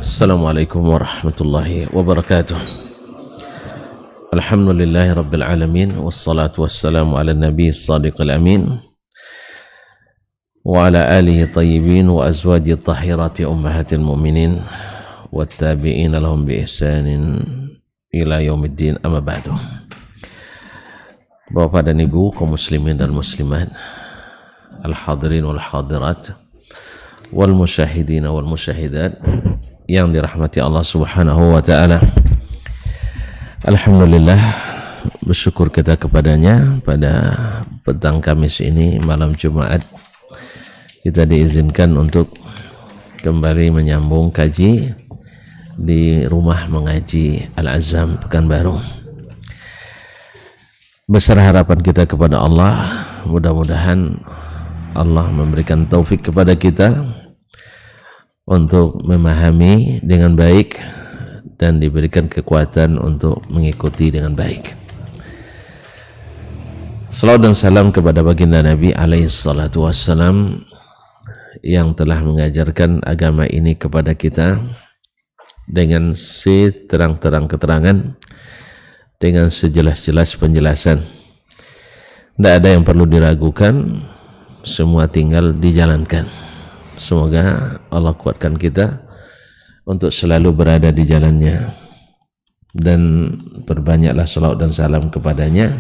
Assalamualaikum warahmatullahi wabarakatuh. Alhamdulillahi rabbil alamin, wassalatu wassalamu ala nabi as-sadiqil amin wa ala alihi tayyibin wa azwaji tahirati ummahatil mu'minin wattabi'ina lahum bi ihsanin ila yaumiddin, amma ba'du. Bapak dan Ibu kaum muslimin dan muslimat, al-hadirin wal hadirat, wal musyahidin wal musyahidat yang dirahmati Allah Subhanahu wa taala. Alhamdulillah, bersyukur kita kepadanya pada petang Kamis ini, malam Jumat, kita diizinkan untuk kembali menyambung kaji di rumah mengaji Al-Azam Pekanbaru. Besar harapan kita kepada Allah, mudah-mudahan Allah memberikan taufik kepada kita untuk memahami dengan baik dan diberikan kekuatan untuk mengikuti dengan baik. Salawat dan salam kepada baginda Nabi alaihi salatu wassalam yang telah mengajarkan agama ini kepada kita dengan seterang-terang keterangan, dengan sejelas-jelas penjelasan. Tidak ada yang perlu diragukan, semua tinggal dijalankan. Semoga Allah kuatkan kita untuk selalu berada di jalannya, dan perbanyaklah salawat dan salam kepadanya.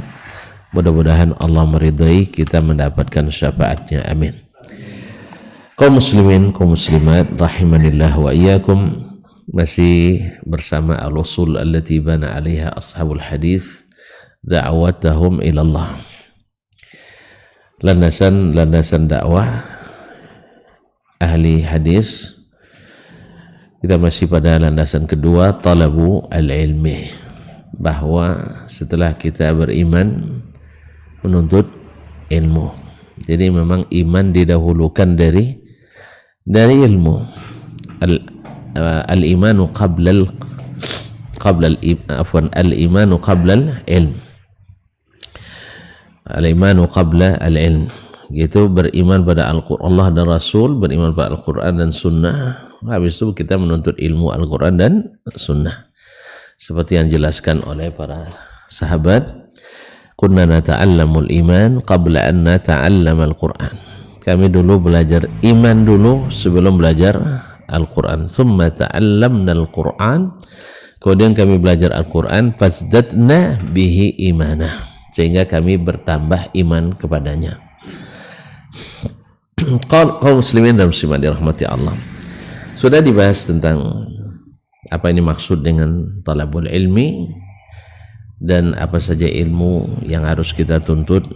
Mudah-mudahan Allah meridai kita mendapatkan syafaatnya, amin. Kaum muslimin, kaum muslimat, rahimanillah wa iyyakum, masih bersama al-usul allati bana 'alaiha ashabul hadis da'watahum ila Allah. Landasan dakwah ahli hadis. Kita masih pada landasan kedua, talabu al-ilmi, bahwa setelah kita beriman, menuntut ilmu. Jadi memang iman didahulukan dari ilmu. Al-imanu qabla al-imanu qabla al-ilm. Al-imanu qabla al-ilm, gitu, beriman pada Allah dan Rasul, beriman pada Al-Quran dan Sunnah. Habis itu kita menuntut ilmu Al-Quran dan Sunnah, seperti yang dijelaskan oleh para sahabat. Kunna nata'allamul iman qabla an nata'allama Al-Quran. Kami dulu belajar iman dulu sebelum belajar Al-Quran. Thumma ta'allamna Al-Quran, kemudian kami belajar Al-Quran. Fazdadna bihi imanah, sehingga kami bertambah iman kepadanya. Kaum muslimin dan muslimat dirahmati Allah, sudah dibahas tentang apa ini maksud dengan talabul ilmi dan apa saja ilmu yang harus kita tuntut,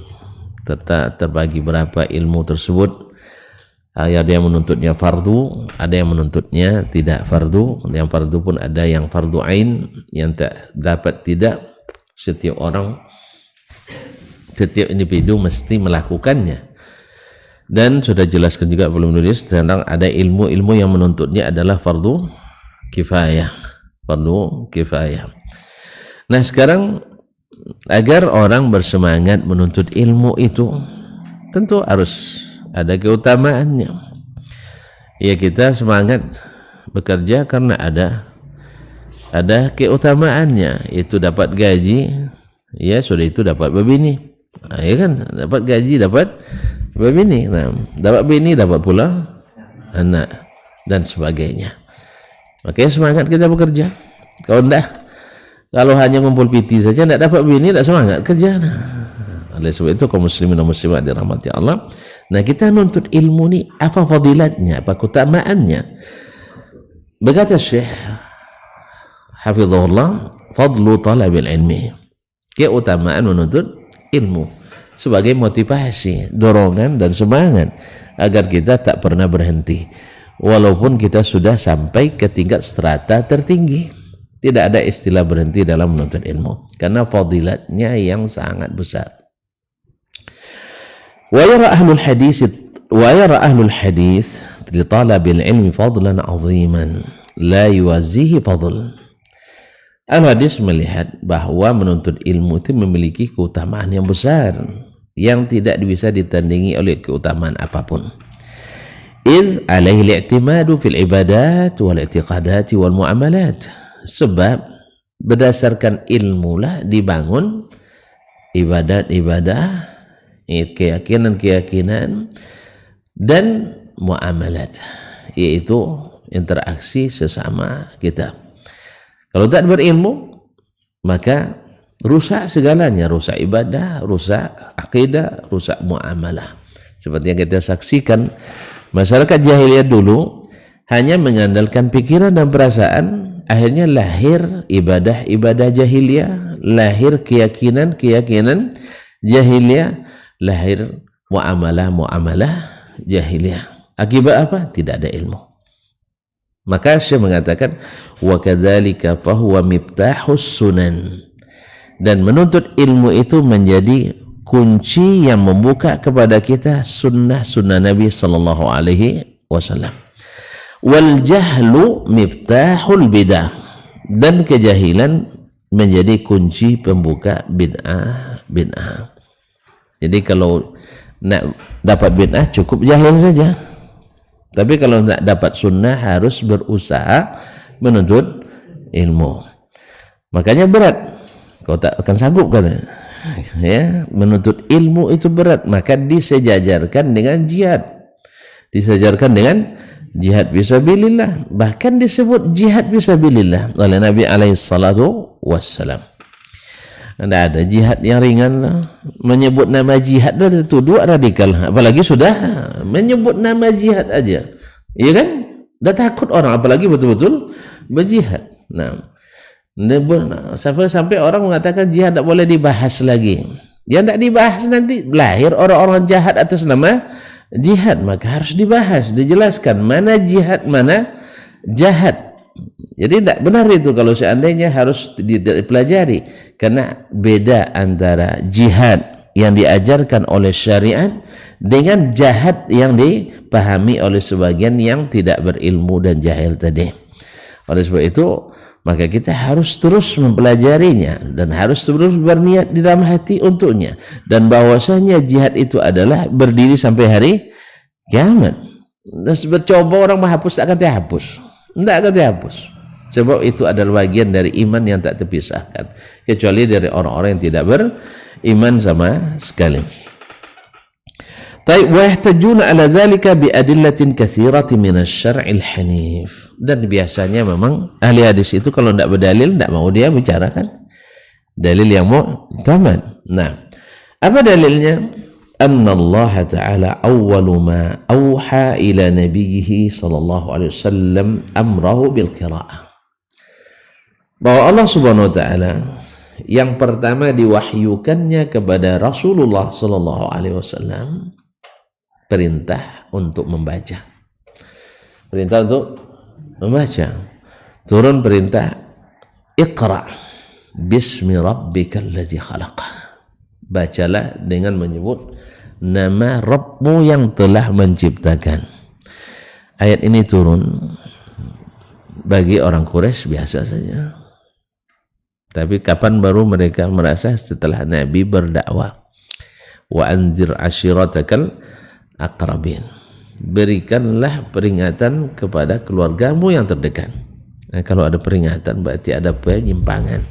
serta terbagi berapa ilmu tersebut. Ada yang menuntutnya fardu, ada yang menuntutnya tidak fardu. Yang fardu pun ada yang fardu ain, yang tak dapat tidak setiap orang, setiap individu mesti melakukannya. Dan sudah jelaskan juga belum nulis tentang ada ilmu-ilmu yang menuntutnya adalah fardu kifayah. Fardu kifayah. Nah, sekarang agar orang bersemangat menuntut ilmu itu, tentu harus ada keutamaannya. Ya, kita semangat bekerja karena ada keutamaannya. Itu dapat gaji, ya sudah itu dapat berbini. Nah, ya kan, dapat gaji, dapat berbini, nah, dapat bini, dapat pula anak dan sebagainya. Makanya semangat kita bekerja. Kalau hanya ngumpul piti saja tidak dapat bini, tidak semangat kerja. Nah, oleh sebab itu kaum muslimin dan muslimat dirahmati Allah, nah kita nuntut ilmu ni apa fadilatnya, apa keutamaannya? Berkata Syekh hafizahullah, fadlu talabil ilmi, keutamaan menuntut ilmu sebagai motivasi, dorongan dan semangat agar kita tak pernah berhenti walaupun kita sudah sampai ke tingkat strata tertinggi. Tidak ada istilah berhenti dalam menuntut ilmu karena fadilatnya yang sangat besar. Wa yara ahlul hadis li talabil ilmi fadlan 'aziman la yuwazihi fadl. Al-hadis melihat bahwa menuntut ilmu itu memiliki keutamaan yang besar yang tidak bisa ditandingi oleh keutamaan apapun. iz alaihi al-i'timadu fil ibadat wal i'tiqadat wal muamalat, sebab berdasarkan ilmu lah dibangun ibadat-ibadah, keyakinan-keyakinan dan muamalat, yaitu interaksi sesama kita. Kalau tak berilmu, maka rusak segalanya, rusak ibadah, rusak akidah, rusak muamalah. Seperti yang kita saksikan, masyarakat jahiliyah dulu hanya mengandalkan pikiran dan perasaan, akhirnya lahir ibadah-ibadah jahiliyah, lahir keyakinan-keyakinan jahiliyah, lahir muamalah-muamalah jahiliyah. Akibat apa? Tidak ada ilmu. Maka Syekh mengatakan wa kadzalika fahuwa miftahus sunan, dan menuntut ilmu itu menjadi kunci yang membuka kepada kita sunnah-sunnah Nabi sallallahu alaihi wasallam. Wal jahlu miftahul bidah, dan kejahilan menjadi kunci pembuka bid'ah. Jadi kalau nak dapat bid'ah cukup jahil saja. Tapi kalau nak dapat sunnah harus berusaha menuntut ilmu. Makanya berat. Kau tak akan sanggup kan? Ya, menuntut ilmu itu berat. Maka disejajarkan dengan jihad. Disejajarkan dengan jihad fisabilillah. Bahkan disebut jihad fisabilillah oleh Nabi alaihi salatu wassalam. Tidak ada jihad yang ringan. Menyebut nama jihad itu tuduh radikal. Apalagi sudah menyebut nama jihad aja, iya kan? Dah takut orang, apalagi betul-betul berjihad. Nah, sampai orang mengatakan jihad tak boleh dibahas lagi. Yang tak dibahas nanti lahir orang-orang jahat atas nama jihad. Maka harus dibahas, dijelaskan mana jihad, mana jahat. Jadi tidak benar itu kalau seandainya harus dipelajari, karena beda antara jihad yang diajarkan oleh syariat dengan jahat yang dipahami oleh sebagian yang tidak berilmu dan jahil tadi. Oleh sebab itu, maka kita harus terus mempelajarinya dan harus terus berniat di dalam hati untuknya, dan bahwasanya jihad itu adalah berdiri sampai hari kiamat. Dan bercoba orang menghapus tak akan dihapus, tidak akan dihapus. Sebab itu adalah bagian dari iman yang tak terpisahkan, kecuali dari orang-orang yang tidak beriman sama sekali. Taib wa yahtajuna ala zalika bi adillatin katsiratin min asy-syar'il hanif. Dan biasanya memang ahli hadis itu kalau tidak berdalil tidak mau dia bicarakan dalil yang mu'tamad. Nah, apa dalilnya? Anna Allah Ta'ala awwalu ma awha ila nabiyhi sallallahu alaihi wasallam amrahu bil qira'ah. Bahwa Allah Subhanahu wa taala yang pertama diwahyukannya kepada Rasulullah sallallahu alaihi wasallam perintah untuk membaca. Perintah untuk membaca. Turun perintah Iqra bismi rabbikal ladzi khalaq. Bacalah dengan menyebut nama Rabbmu yang telah menciptakan. Ayat ini turun bagi orang Quraisy biasa saja. Tapi kapan baru mereka merasa? Setelah Nabi berdakwah. Wa anzir ashiratakal aqrabin. Berikanlah peringatan kepada keluargamu yang terdekat. Nah, kalau ada peringatan berarti ada penyimpangan,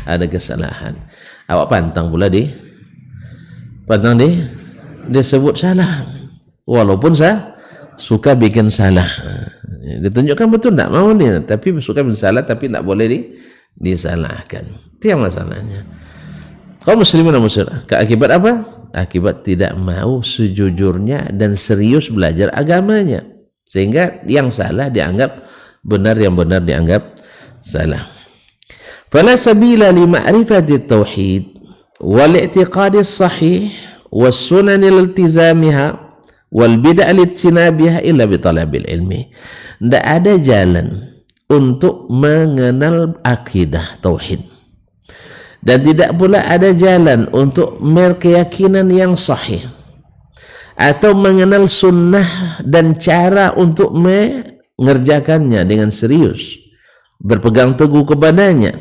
ada kesalahan. Awak pantang pula disebut salah. Walaupun saya suka bikin salah. Ditunjukkan betul tak mau dia, tapi suka bikin salah tapi tak boleh disalahkan. Itu yang masalahnya. Kaum muslimin dan muslimat, keakibat apa? Akibat tidak mau sejujurnya dan serius belajar agamanya, sehingga yang salah dianggap benar, yang benar dianggap salah. Fala sabila li ma'rifati at-tauhid wal i'tiqadi as-sahih was sunan iltizamiha wal bid'ah lijtinabiha illa bi talabil ilmi. Tidak ada jalan untuk mengenal akidah tauhid, dan tidak pula ada jalan untuk berkeyakinan yang sahih atau mengenal sunnah dan cara untuk mengerjakannya dengan serius, berpegang teguh kepadanya,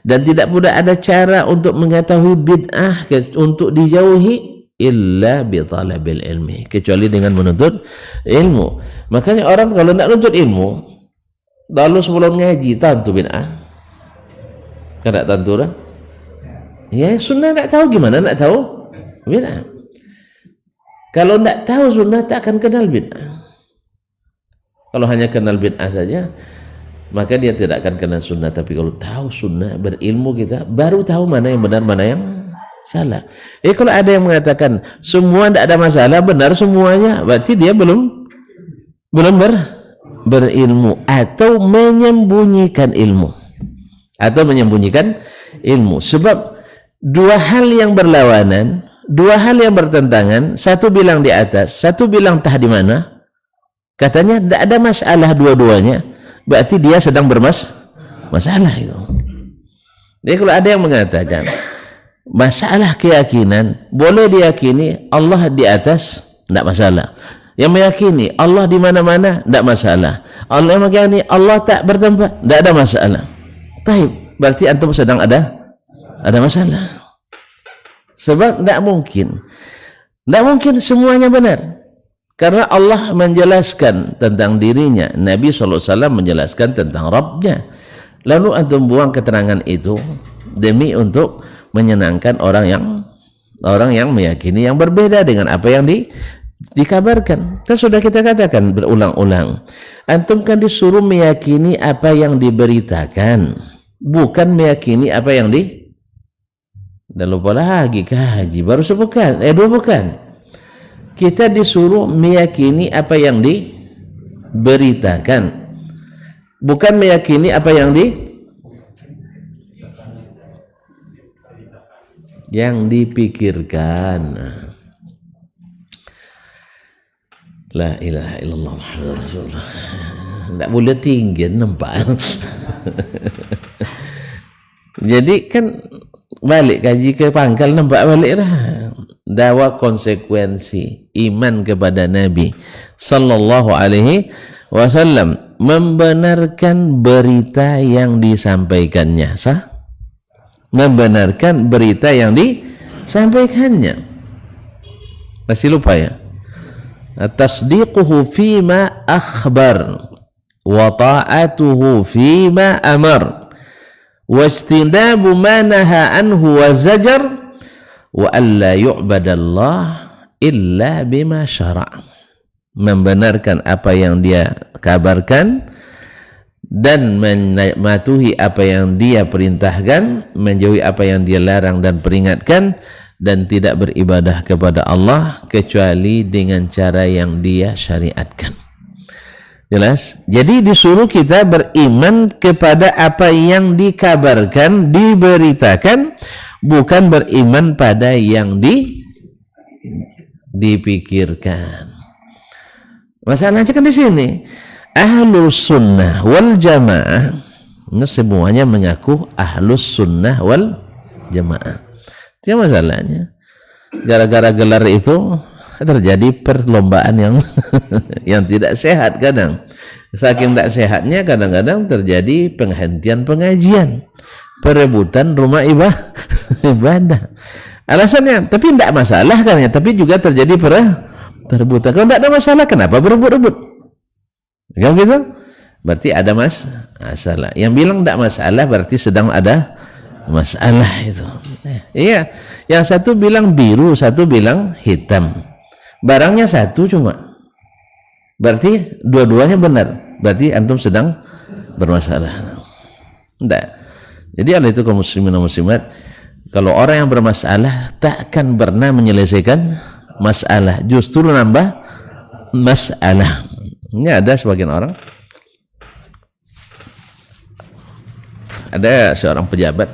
dan tidak pula ada cara untuk mengetahui bid'ah untuk dijauhi illa bi talabil ilmi, kecuali dengan menuntut ilmu. Makanya orang kalau nak menuntut ilmu lalu sebelum ngaji tentu bid'ah. Kan tak tentu dah. Ya sunnah nak tahu gimana nak tahu bid'ah. Kalau nak tahu sunnah tak akan kenal bid'ah. Kalau hanya kenal bid'ah saja maka dia tidak akan kenal sunnah. Tapi kalau tahu sunnah, berilmu kita baru tahu mana yang benar mana yang salah. Kalau ada yang mengatakan semua tidak ada masalah, benar semuanya, berarti dia belum berilmu atau menyembunyikan ilmu. Sebab dua hal yang berlawanan, dua hal yang bertentangan, satu bilang di atas, satu bilang tah di mana, katanya tidak ada masalah dua-duanya, berarti dia sedang bermasalah itu. Jadi kalau ada yang mengatakan masalah keyakinan, boleh diyakini Allah di atas, tidak masalah. Yang meyakini Allah di mana-mana, tidak masalah. Allah yang meyakini Allah tak bertempat, tidak ada masalah. Taib, berarti antum sedang ada masalah. Sebab tidak mungkin semuanya benar. Karena Allah menjelaskan tentang dirinya, Nabi SAW menjelaskan tentang Rabbnya. Lalu antum buang keterangan itu demi untuk menyenangkan orang yang meyakini yang berbeda dengan apa yang dikabarkan. Sudah kita katakan berulang-ulang, antum kan disuruh meyakini apa yang diberitakan, bukan meyakini apa yang dan lupa lagi ke haji baru sebukan, dua bukan. Kita disuruh meyakini apa yang diberitakan, bukan meyakini apa yang dipikirkan. La ilaha illallah Muhammadur Rasulullah. Tak boleh tinggi nampak. Jadi kan balik kaji ke pangkal, nampak balik dah. Dakwah konsekuensi iman kepada Nabi sallallahu alaihi wasallam, membenarkan berita yang disampaikannya, sah? Membenarkan berita yang disampaikannya. Masih lupa ya? Tasdiquhu fima akhbar wa ta'atuhu fima amar wajtinabu ma naha anhu wa zajar wa alla yu'badallah illa bima syara'. Membenarkan apa yang dia kabarkan dan mematuhi apa yang dia perintahkan, menjauhi apa yang dia larang dan peringatkan, dan tidak beribadah kepada Allah kecuali dengan cara yang dia syariatkan. Jelas? Jadi disuruh kita beriman kepada apa yang dikabarkan, diberitakan, bukan beriman pada yang dipikirkan. Masalahnya kan di sini Ahlus Sunnah wal Jamaah, semuanya mengaku Ahlus Sunnah wal Jamaah. Itu masalahnya. Gara-gara gelar itu terjadi perlombaan yang tidak sehat kadang. Saking tak sehatnya kadang-kadang terjadi penghentian pengajian, perebutan rumah ibadah. Alasannya, tapi tidak masalah kan ya, tapi juga terjadi perebutan. Kalau tidak ada masalah, kenapa berebut-rebut? Kan gitu? Berarti ada masalah. Yang bilang tidak masalah berarti sedang ada masalah itu. Iya, yang satu bilang biru, satu bilang hitam. Barangnya satu cuma. Berarti dua-duanya benar. Berarti antum sedang bermasalah. Tidak. Jadi oleh itu kaum muslimin dan muslimat, kalau orang yang bermasalah tak akan pernah menyelesaikan masalah, justru nambah masalah. Ini ada sebagian orang, ada seorang pejabat,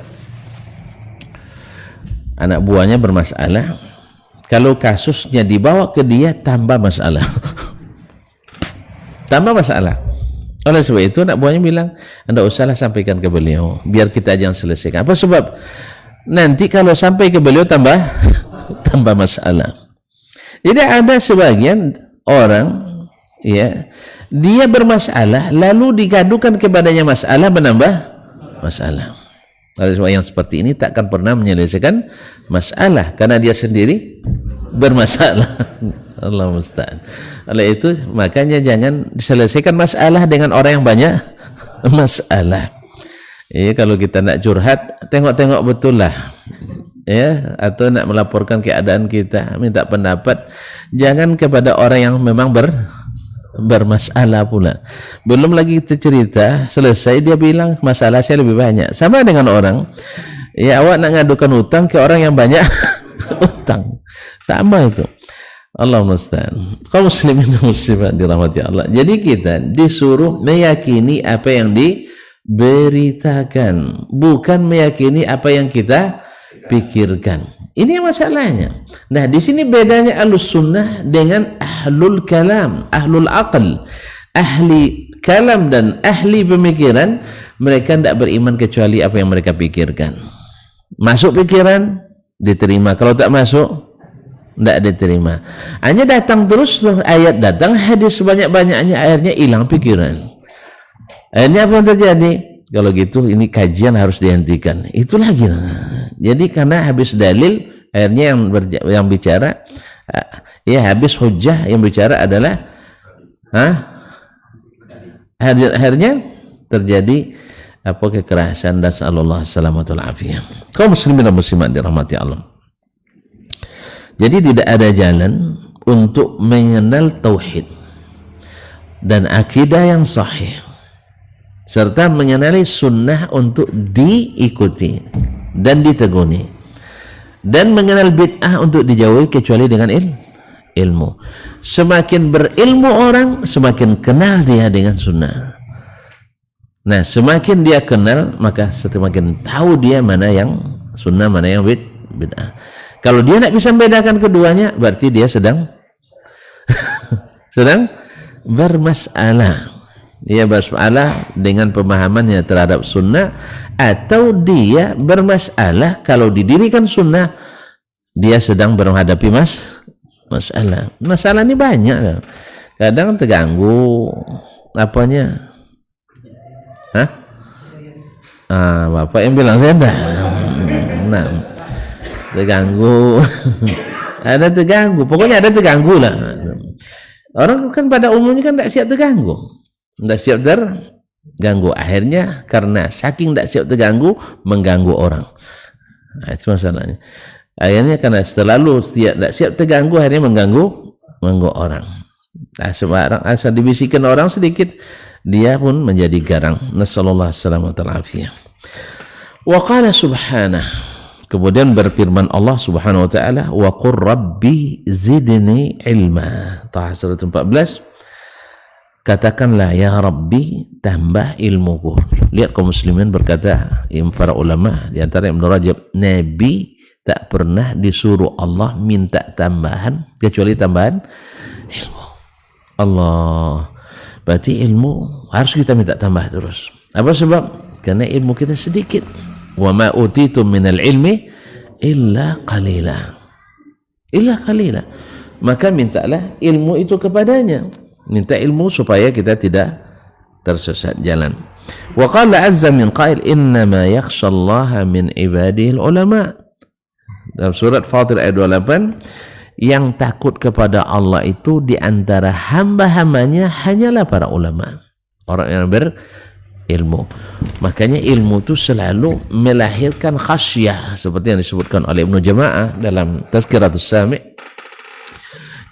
anak buahnya bermasalah, kalau kasusnya dibawa ke dia tambah masalah. Tambah masalah. Oleh sebab itu anak buahnya bilang, anda usahlah sampaikan ke beliau, biar kita aja yang selesaikan. Apa sebab? Nanti kalau sampai ke beliau tambah masalah. Jadi ada sebagian orang, ya, dia bermasalah lalu digadukan kepadanya masalah, menambah masalah. Oleh sebab yang seperti ini takkan pernah menyelesaikan masalah, karena dia sendiri bermasalah. Allah musta'an. Oleh itu makanya jangan diselesaikan masalah dengan orang yang banyak masalah. Ya, kalau kita nak curhat, tengok-tengok betul lah. Ya, atau nak melaporkan keadaan kita, minta pendapat, jangan kepada orang yang memang bermasalah pula. Belum lagi kita cerita, selesai dia bilang masalah saya lebih banyak. Sama dengan orang, ya awak nak ngadukan utang ke orang yang banyak utang. Sama itu. Allah musta'an. Kaum muslimin dan muslimat dirahmati Allah. Jadi kita disuruh meyakini apa yang diberitakan, bukan meyakini apa yang kita pikirkan. Ini masalahnya. Nah, di sini bedanya ahlus sunnah dengan ahlul kalam, ahlul aql. Ahli kalam dan ahli pemikiran, mereka tidak beriman kecuali apa yang mereka pikirkan. Masuk pikiran, diterima. Kalau tak masuk, tidak diterima. Hanya datang terus ayat datang, hadis sebanyak-banyaknya, akhirnya hilang pikiran. Akhirnya apa yang terjadi? Kalau gitu ini kajian harus dihentikan. Itu lagi. Jadi karena habis dalil, akhirnya yang bicara, ya habis hujjah, yang bicara adalah, akhirnya terjadi apa kekerasan. Dan sallallahu alaihi afiyah. Kaum muslimin dan muslimat dirahmati Allah. Jadi tidak ada jalan untuk mengenal tauhid dan akidah yang sahih serta mengenali sunnah untuk diikuti dan diteguni, dan mengenal bid'ah untuk dijauhi kecuali dengan ilmu. Semakin berilmu orang, semakin kenal dia dengan sunnah. Nah, semakin dia kenal, maka semakin tahu dia mana yang sunnah, mana yang bid'ah. Kalau dia tidak bisa membedakan keduanya, berarti dia sedang bermasalah. Dia bermasalah dengan pemahamannya terhadap sunnah, atau dia bermasalah kalau didirikan sunnah, dia sedang menghadapi masalah. Masalah ini banyak. Kadang terganggu apanya? Bapak yang bilang saya dah. Nah, terganggu. Ada terganggu, pokoknya ada terganggu lah. Orang kan pada umumnya kan tidak siap terganggu, tidak siap terganggu. Akhirnya karena saking tidak siap terganggu, mengganggu orang. Nah, itu masalahnya. Akhirnya karena selalu tidak siap terganggu, akhirnya mengganggu orang. Nah, asal dibisikkan orang sedikit, dia pun menjadi garang. Nasallallahu alaihi wasallam. Wa qala subhanahu. Kemudian berfirman Allah Subhanahu wa taala, wa qur rabbi zidni ilma. Taha 114. Katakanlah ya Rabbi, tambah ilmuku. Lihat kaum muslimin berkata para ulama, di antara Ibnu Rajab, Nabi tak pernah disuruh Allah minta tambahan kecuali tambahan ilmu. Allah, berarti ilmu harus kita minta tambah terus. Apa sebab? Karena ilmu kita sedikit. Wa ma utitum minal ilmi illa qalila. Maka mintalah ilmu itu kepadanya. Minta ilmu supaya kita tidak tersesat jalan. Wa qala azza min qail innama yakhshallaha min ibadihi ulama. Dalam surat Fatir ayat 28, yang takut kepada Allah itu di antara hamba-hambanya hanyalah para ulama, orang yang ilmu. Makanya ilmu itu selalu melahirkan khasyah, seperti yang disebutkan oleh Ibnu Jama'ah dalam Tazkiratus Sami'.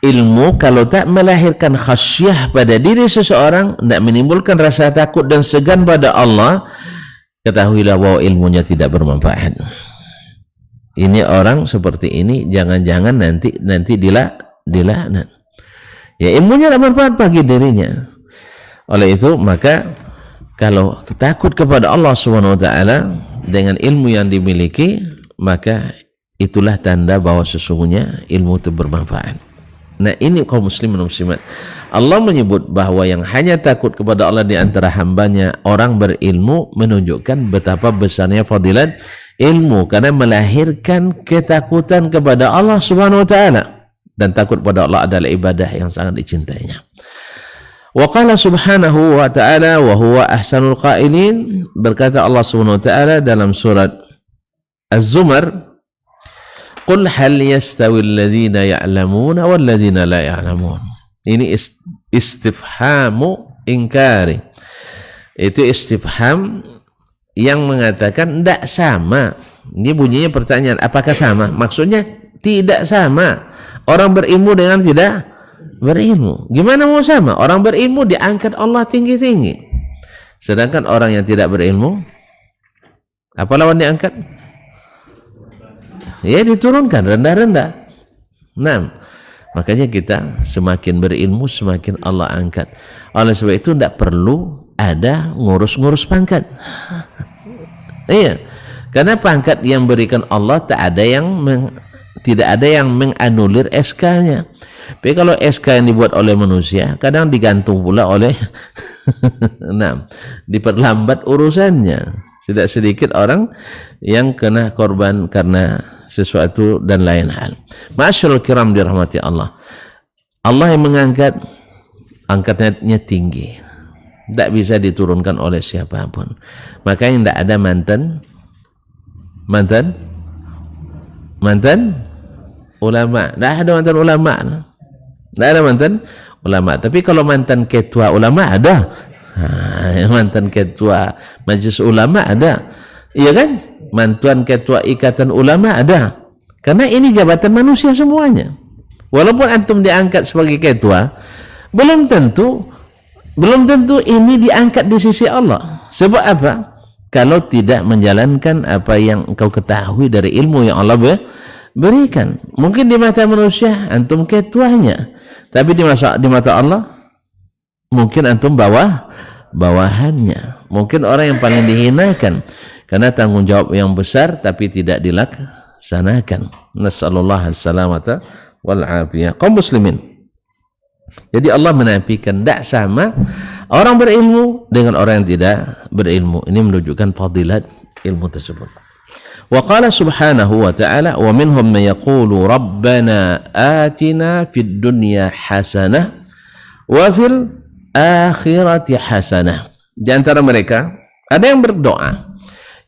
Ilmu kalau tak melahirkan khasyah pada diri seseorang, tidak menimbulkan rasa takut dan segan pada Allah, ketahuilah bahwa ilmunya tidak bermanfaat. Ini orang seperti ini, jangan-jangan nanti dilaknat. Ya, ilmunya tidak bermanfaat bagi dirinya. Oleh itu maka kalau takut kepada Allah Subhanahu wa taala dengan ilmu yang dimiliki, maka itulah tanda bahwa sesungguhnya ilmu itu bermanfaat. Nah, ini kaum muslimin dan muslimat. Allah menyebut bahwa yang hanya takut kepada Allah di antara hambanya orang berilmu, menunjukkan betapa besarnya fadilat ilmu, karena melahirkan ketakutan kepada Allah Subhanahu wa taala, dan takut kepada Allah adalah ibadah yang sangat dicintainya. Wa qala subhanahu wa ta'ala wa huwa ahsanul qailin. Berkata Allah Subhanahu wa ta'ala dalam surat Az-Zumar, Qul hal yastawi alladhina ya'lamuna wal ladzina la ya'lamun. Ini istifhamu ingkari. Itu istifham yang mengatakan tidak sama. Ini bunyinya pertanyaan, apakah sama? Maksudnya tidak sama. Orang berilmu dengan tidak berilmu. Gimana mau sama? Orang berilmu diangkat Allah tinggi-tinggi. Sedangkan orang yang tidak berilmu, apa lawan diangkat? Ya diturunkan, rendah-rendah. Nah, makanya kita semakin berilmu, semakin Allah angkat. Oleh sebab itu tidak perlu ada ngurus-ngurus pangkat. Iya, karena pangkat yang berikan Allah tidak ada yang menganulir SK-nya. Tapi kalau SK yang dibuat oleh manusia, kadang digantung pula oleh nah, diperlambat urusannya. Tidak sedikit orang yang kena korban karena sesuatu dan lain hal. Ma'asyiral kiram dirahmati Allah. Allah yang mengangkat, angkatnya tinggi. Tidak bisa diturunkan oleh siapapun. Makanya tidak ada mantan ulama. Tidak ada mantan ulama. Tidak ada mantan ulama. Tapi kalau mantan ketua ulama ada. Mantan ketua majelis ulama ada. Iya kan? Mantan ketua ikatan ulama ada. Karena ini jabatan manusia semuanya. Walaupun antum diangkat sebagai ketua, belum tentu ini diangkat di sisi Allah. Sebab apa? Kalau tidak menjalankan apa yang engkau ketahui dari ilmu yang Allah berikan. Mungkin di mata manusia antum ketuanya, tapi di mata Allah mungkin antum bawahannya. Mungkin orang yang paling dihinakan karena tanggung jawab yang besar tapi tidak dilaksanakan. Nasallallahu alaihi wasallam wal afiyah. Kaum muslimin, jadi Allah menafikan tidak sama orang berilmu dengan orang yang tidak berilmu. Ini menunjukkan fadilat ilmu tersebut. Wa qala subhanahu wa ta'ala wa minhum man yaqulu rabbana atina fid dunya hasanah wa fil akhirati hasanah. Di antara mereka ada yang berdoa,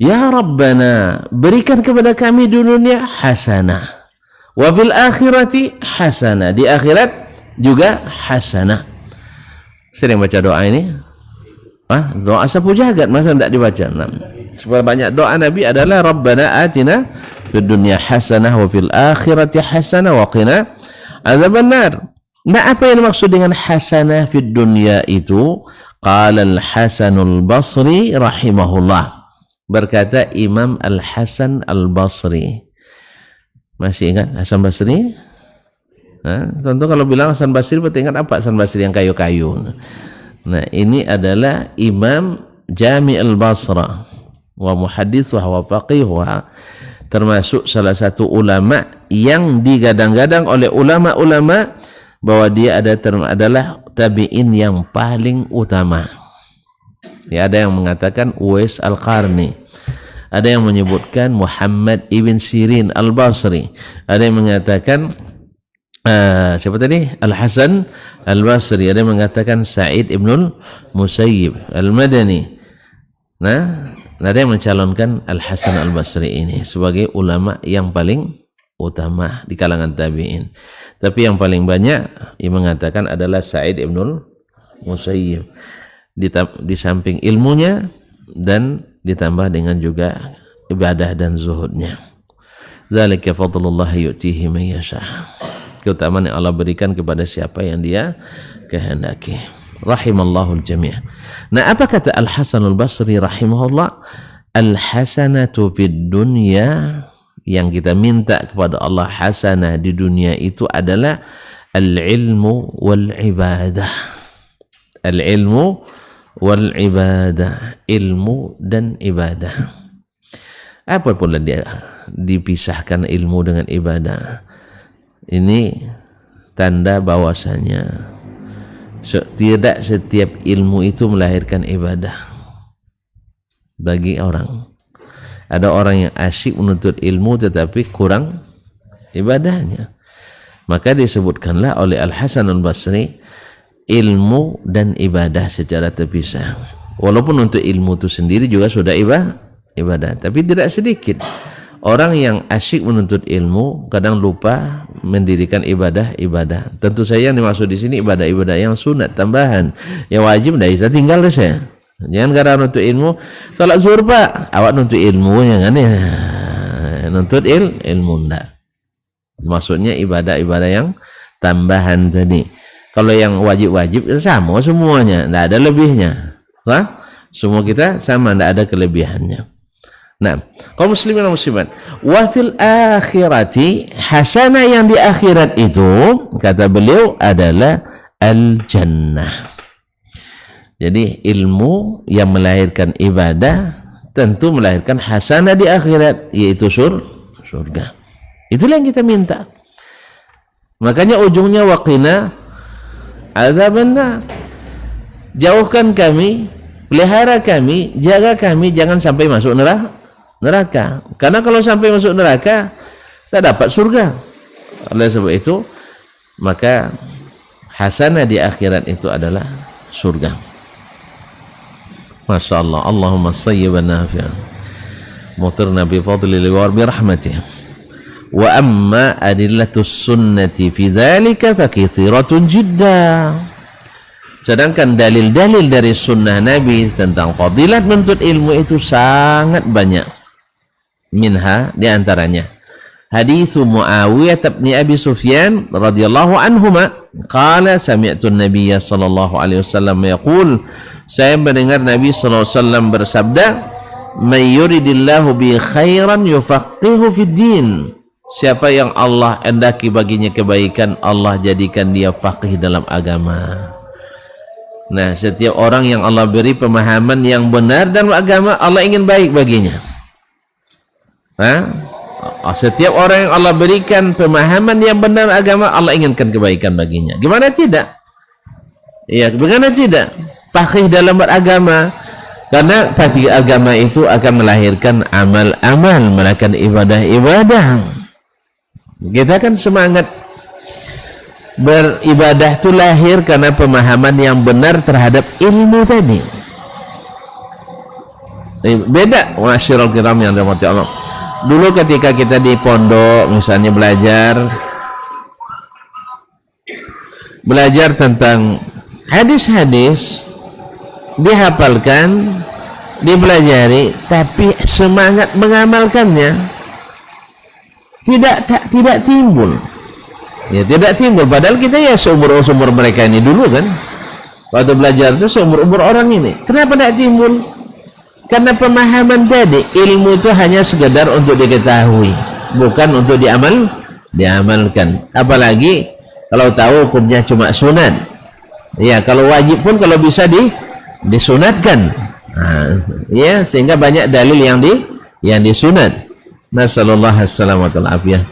ya Rabbana, berikan kepada kami di dunia hasanah, wa fil akhirati hasanah, di akhirat juga hasanah. Sering baca doa ini? Doa sapu jagat, masa tidak dibaca? Nah, sebab banyak doa Nabi adalah Rabbana atina fid dunya hasanah wa fil akhirati hasanah wa qina adzabannar. Nah, apa yang dimaksud dengan hasanah fid dunya itu? Qala al-Hasanul Basri rahimahullah. Berkata Imam Al-Hasan Al-Basri. Masih ingat Hasan Basri? Tentu kalau bilang Hasan Basri berarti ingat apa? Hasan Basri yang kayu-kayu. Nah, ini adalah Imam Jami' al-Basra wa muhaddithuha wa faqihuha, termasuk salah satu ulama yang digadang-gadang oleh ulama-ulama bahwa dia adalah tabi'in yang paling utama. Ya, ada yang mengatakan Uwais Al-Qarni, ada yang menyebutkan Muhammad ibn Sirin Al-Basri, ada yang mengatakan siapa tadi? Al-Hasan Al-Basri, ada yang mengatakan Sa'id ibn Musayyib Al-Madani. Nah, ada yang mencalonkan Al-Hasan Al-Basri ini sebagai ulama yang paling utama di kalangan tabi'in. Tapi yang paling banyak yang mengatakan adalah Sa'id ibn Musayyib, di samping ilmunya dan ditambah dengan juga ibadah dan zuhudnya. Dzalika fadlullah yu'tihi man yasha. Keutamaan yang Allah berikan kepada siapa yang dia kehendaki. Rahimallahul jami'. Nah, apa kata Al-Hasan Al-Basri rahimahullah? Al-hasanatu fid dunya, yang kita minta kepada Allah hasanah di dunia itu adalah al-ilmu wal ibadah. Al-ilmu wal ibadah, ilmu dan ibadah. Apa pula dia dipisahkan ilmu dengan ibadah? Ini tanda bahwasanya tidak setiap ilmu itu melahirkan ibadah bagi orang. Ada orang yang asyik menuntut ilmu tetapi kurang ibadahnya. Maka disebutkanlah oleh Al-Hasan Al-Basri ilmu dan ibadah secara terpisah. Walaupun untuk ilmu itu sendiri juga sudah ibadah, tapi tidak sedikit Orang yang asyik menuntut ilmu kadang lupa mendirikan ibadah-ibadah. Tentu saja yang dimaksud di sini ibadah-ibadah yang sunat tambahan. Yang wajib tidak bisa tinggal saya. Jangan karena nuntut ilmu, salat zuhur Pak, awak nuntut ilmu yang kan ya. Nuntut ilmu enggak. Maksudnya ibadah-ibadah yang tambahan tadi. Kalau yang wajib-wajib sama semuanya, tidak ada lebihnya. Sah? Semua kita sama, tidak ada kelebihannya. Nah, kaum muslimin dan muslimat, wa fil akhirati, hasanah yang di akhirat itu kata beliau adalah al jannah. Jadi ilmu yang melahirkan ibadah tentu melahirkan hasanah di akhirat, yaitu surga. Itulah yang kita minta. Makanya ujungnya waqina adzabannar. Jauhkan kami, pelihara kami, jaga kami jangan sampai masuk neraka. Karena kalau sampai masuk neraka tidak dapat surga. Oleh sebab itu maka hasanah di akhirat itu adalah surga. Masya Allah. Allahumma sayyiban nafi'an mutirna bi fadli wa bi rahmatih. Wa amma adillatus sunnati fi dzalika fa katsiratun jidda. Sedangkan dalil-dalil dari sunnah Nabi tentang fadilat menuntut ilmu itu sangat banyak. Minha, di antaranya hadis Muawiyah bin Abi Sufyan radhiyallahu anhuma qala sami'tu an-nabiy sallallahu alaihi wasallam yaqul, saya mendengar Nabi sallallahu alaihi wasallam bersabda, may yuridillahu bi khairan yufaqihu fid din. Siapa yang Allah hendaki baginya kebaikan, Allah jadikan dia faqih dalam agama. Nah, setiap orang yang Allah beri pemahaman yang benar dalam agama, Allah ingin baik baginya. Setiap orang yang Allah berikan pemahaman yang benar agama, Allah inginkan kebaikan baginya. Gimana tidak? Ya, bagaimana tidak? Faqih dalam beragama, karena faqih agama itu akan melahirkan amal-amal, melahirkan ibadah-ibadah. Kita kan semangat beribadah itu lahir karena pemahaman yang benar terhadap ilmu tadi. Beda masyarul kiram yang dirahmati Allah. Dulu ketika kita di pondok misalnya belajar tentang hadis-hadis, dihafalkan, dipelajari, tapi semangat mengamalkannya tidak timbul. Ya, tidak timbul. Padahal kita ya seumur mereka ini dulu kan. Waktu belajar itu seumur orang ini. Kenapa tidak timbul? Karena pemahaman tadi, ilmu itu hanya sekedar untuk diketahui, bukan untuk diamalkan. Apalagi kalau tahu hukumnya cuma sunat. Ya, kalau wajib pun kalau bisa disunatkan. Nah, ya, sehingga banyak dalil yang disunat. Nasallallahu alaihi wasallam.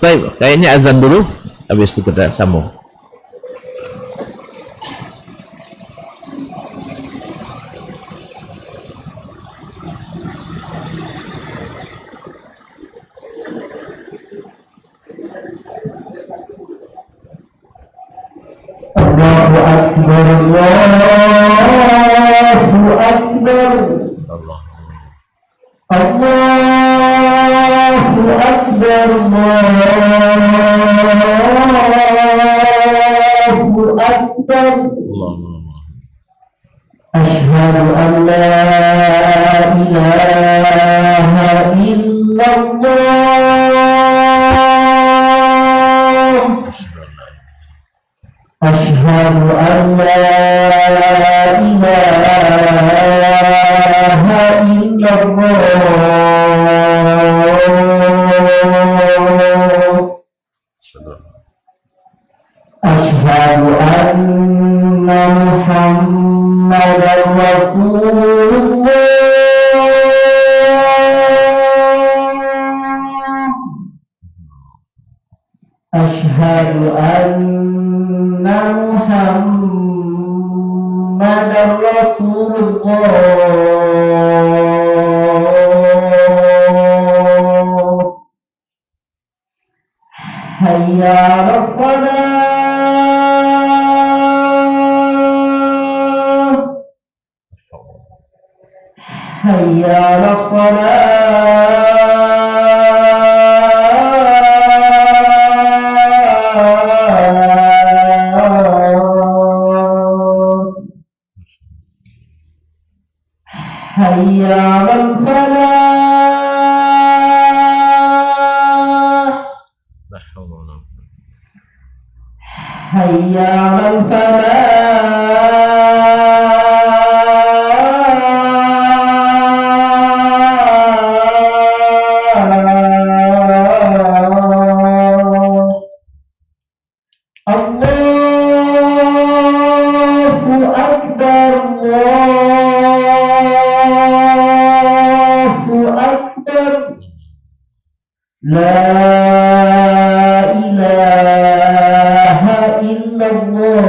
Baik, kayaknya azan dulu, habis itu kita sambung. Allahu Akbar, Allahu Akbar, Allahu Akbar, Allahu Akbar. Asyhadu an la ilaha illallah. Asyhadu an la ilaha illallah. Asyhadu anna Muhammadar Rasulullah. Asyhadu anna Muhammadar Rasulullah. Hayya 'alas salat, hayya 'alas salat. حي على الفلاح الله أكبر الله أكبر لا إله إلا الله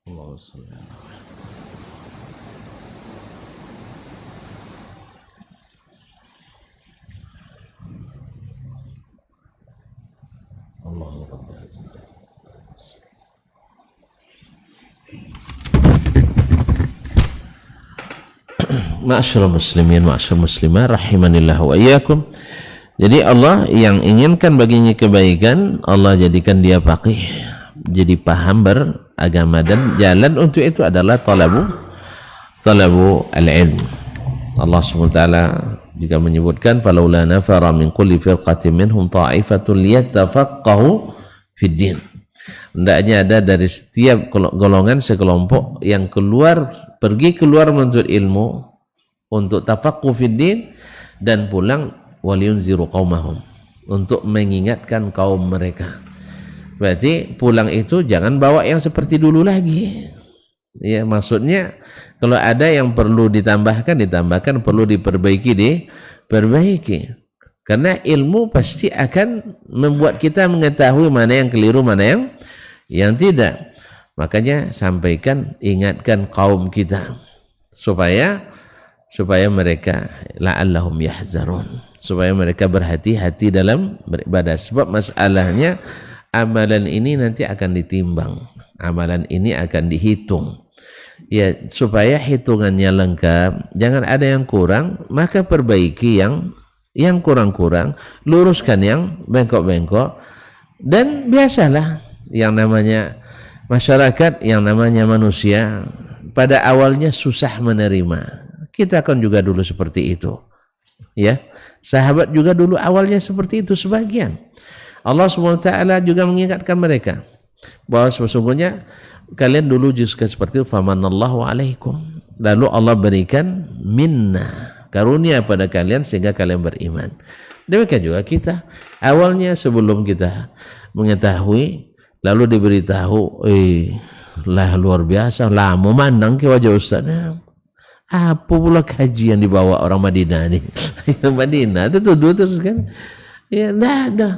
اللهم صل على اللهم رب Ma'asyiral muslimin, ma'asyiral muslimat, rahimanillah wa iyyakum. Jadi Allah yang inginkan baginya kebaikan, Allah jadikan dia faqih, jadi paham beragama, dan jalan untuk itu adalah talabu al-ilm. Allah SWT juga menyebutkan falaula nafara min kulli firqatin minhum ta'ifatun liyatafaqahu fid din. Hendaknya ada dari setiap golongan sekelompok yang pergi keluar menuntut ilmu untuk tafaqquh fid din, dan pulang waliyunziru qaumahum, untuk mengingatkan kaum mereka. Berarti pulang itu jangan bawa yang seperti dulu lagi. Ya, maksudnya kalau ada yang perlu ditambahkan, perlu diperbaiki. Karena ilmu pasti akan membuat kita mengetahui mana yang keliru, mana yang tidak. Makanya sampaikan, ingatkan kaum kita supaya mereka la'allahum yahzarun, supaya mereka berhati-hati dalam beribadah. Sebab masalahnya amalan ini nanti akan ditimbang, amalan ini akan dihitung. Ya, supaya hitungannya lengkap, jangan ada yang kurang, maka perbaiki yang kurang-kurang, luruskan yang bengkok-bengkok. Dan biasalah, yang namanya masyarakat, yang namanya manusia, pada awalnya susah menerima. Kita kan juga dulu seperti itu, ya. Sahabat juga dulu awalnya seperti itu sebagian. Allah SWT juga mengingatkan mereka bahwa sesungguhnya kalian dulu juga seperti itu, famanallahu alaikum. Lalu Allah berikan minna, karunia pada kalian sehingga kalian beriman. Demikian juga kita awalnya, sebelum kita mengetahui lalu diberitahu, lah luar biasa, lama mandang ke wajah ustaznya. Apa pula kajian dibawa orang Madinah nih? Madinah itu tuduh terus kan? Ya, tidak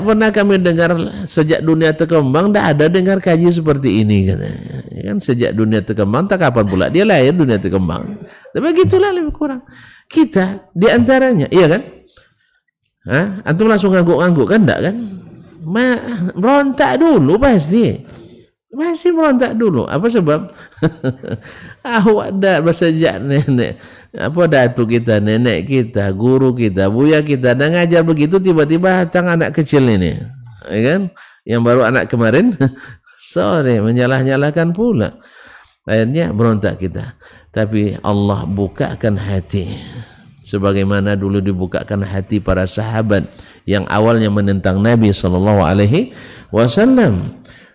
pernah kami dengar sejak dunia terkembang, tidak ada dengar kaji seperti ini katanya. Kan sejak dunia terkembang, tak kapan pula dia lahir dunia terkembang. Tapi begitulah lebih kurang. Kita diantaranya, iya kan? Antum langsung ngangguk-ngangguk kan? Tidak kan? Berontak dulu pasti. Masih berontak dulu. Apa sebab? Ada sejak nenek, datu kita, nenek kita, guru kita, buya kita, dan ngajar begitu, tiba-tiba datang anak kecil ini, ya kan? Yang baru anak kemarin sore menyalah-nyalahkan pula. Akhirnya berontak kita. Tapi Allah bukakan hati, sebagaimana dulu dibukakan hati para sahabat yang awalnya menentang Nabi SAW.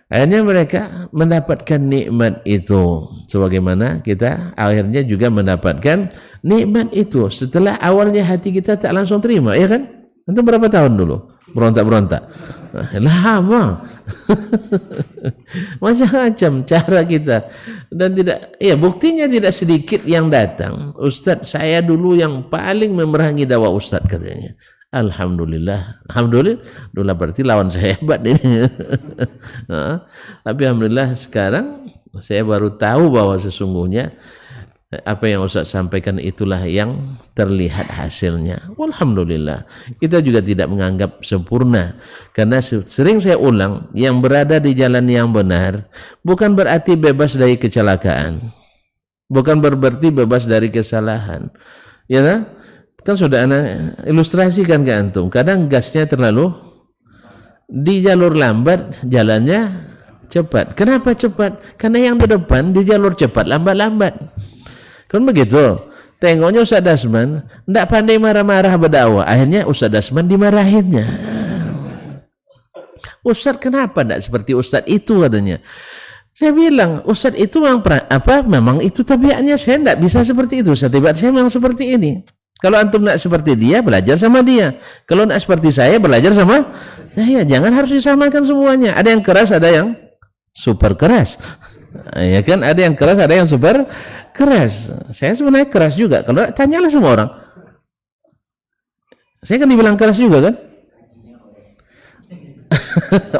Akhirnya mereka mendapatkan nikmat itu, sebagaimana kita akhirnya juga mendapatkan nikmat itu setelah awalnya hati kita tak langsung terima, ya kan? Itu berapa tahun dulu berontak-berontak? Lama. Macam-macam cara kita, dan tidak, ya buktinya tidak sedikit yang datang. Ustaz, saya dulu yang paling memerangi dakwah Ustaz katanya. Alhamdulillah berarti lawan saya hebat ini. Tapi alhamdulillah sekarang saya baru tahu bahwa sesungguhnya apa yang Ustaz sampaikan itulah yang terlihat hasilnya. Alhamdulillah. Kita juga tidak menganggap sempurna, karena sering saya ulang, yang berada di jalan yang benar bukan berarti bebas dari kecelakaan, bukan berarti bebas dari kesalahan, ya kan? Kan sudah ana ilustrasikan ke antum, kadang gasnya terlalu di jalur lambat, jalannya cepat. Kenapa cepat? Karena yang di depan di jalur cepat lambat-lambat, kan begitu. Tengoknya Ustaz Dasman tidak pandai marah-marah berdakwah, akhirnya Ustaz Dasman dimarahinnya. Ustaz kenapa tidak seperti Ustaz itu, katanya. Saya bilang Ustaz itu memang itu tabiatnya, saya tidak bisa seperti itu. Tabiat saya memang seperti ini. Kalau antum nak seperti dia, belajar sama dia. Kalau nak seperti saya, belajar sama saya. Jangan harus disamakan semuanya. Ada yang keras, ada yang super keras. Ya kan, ada yang keras, ada yang super keras. Saya sebenarnya keras juga. Kalau tanyalah semua orang. Saya kan dibilang keras juga kan?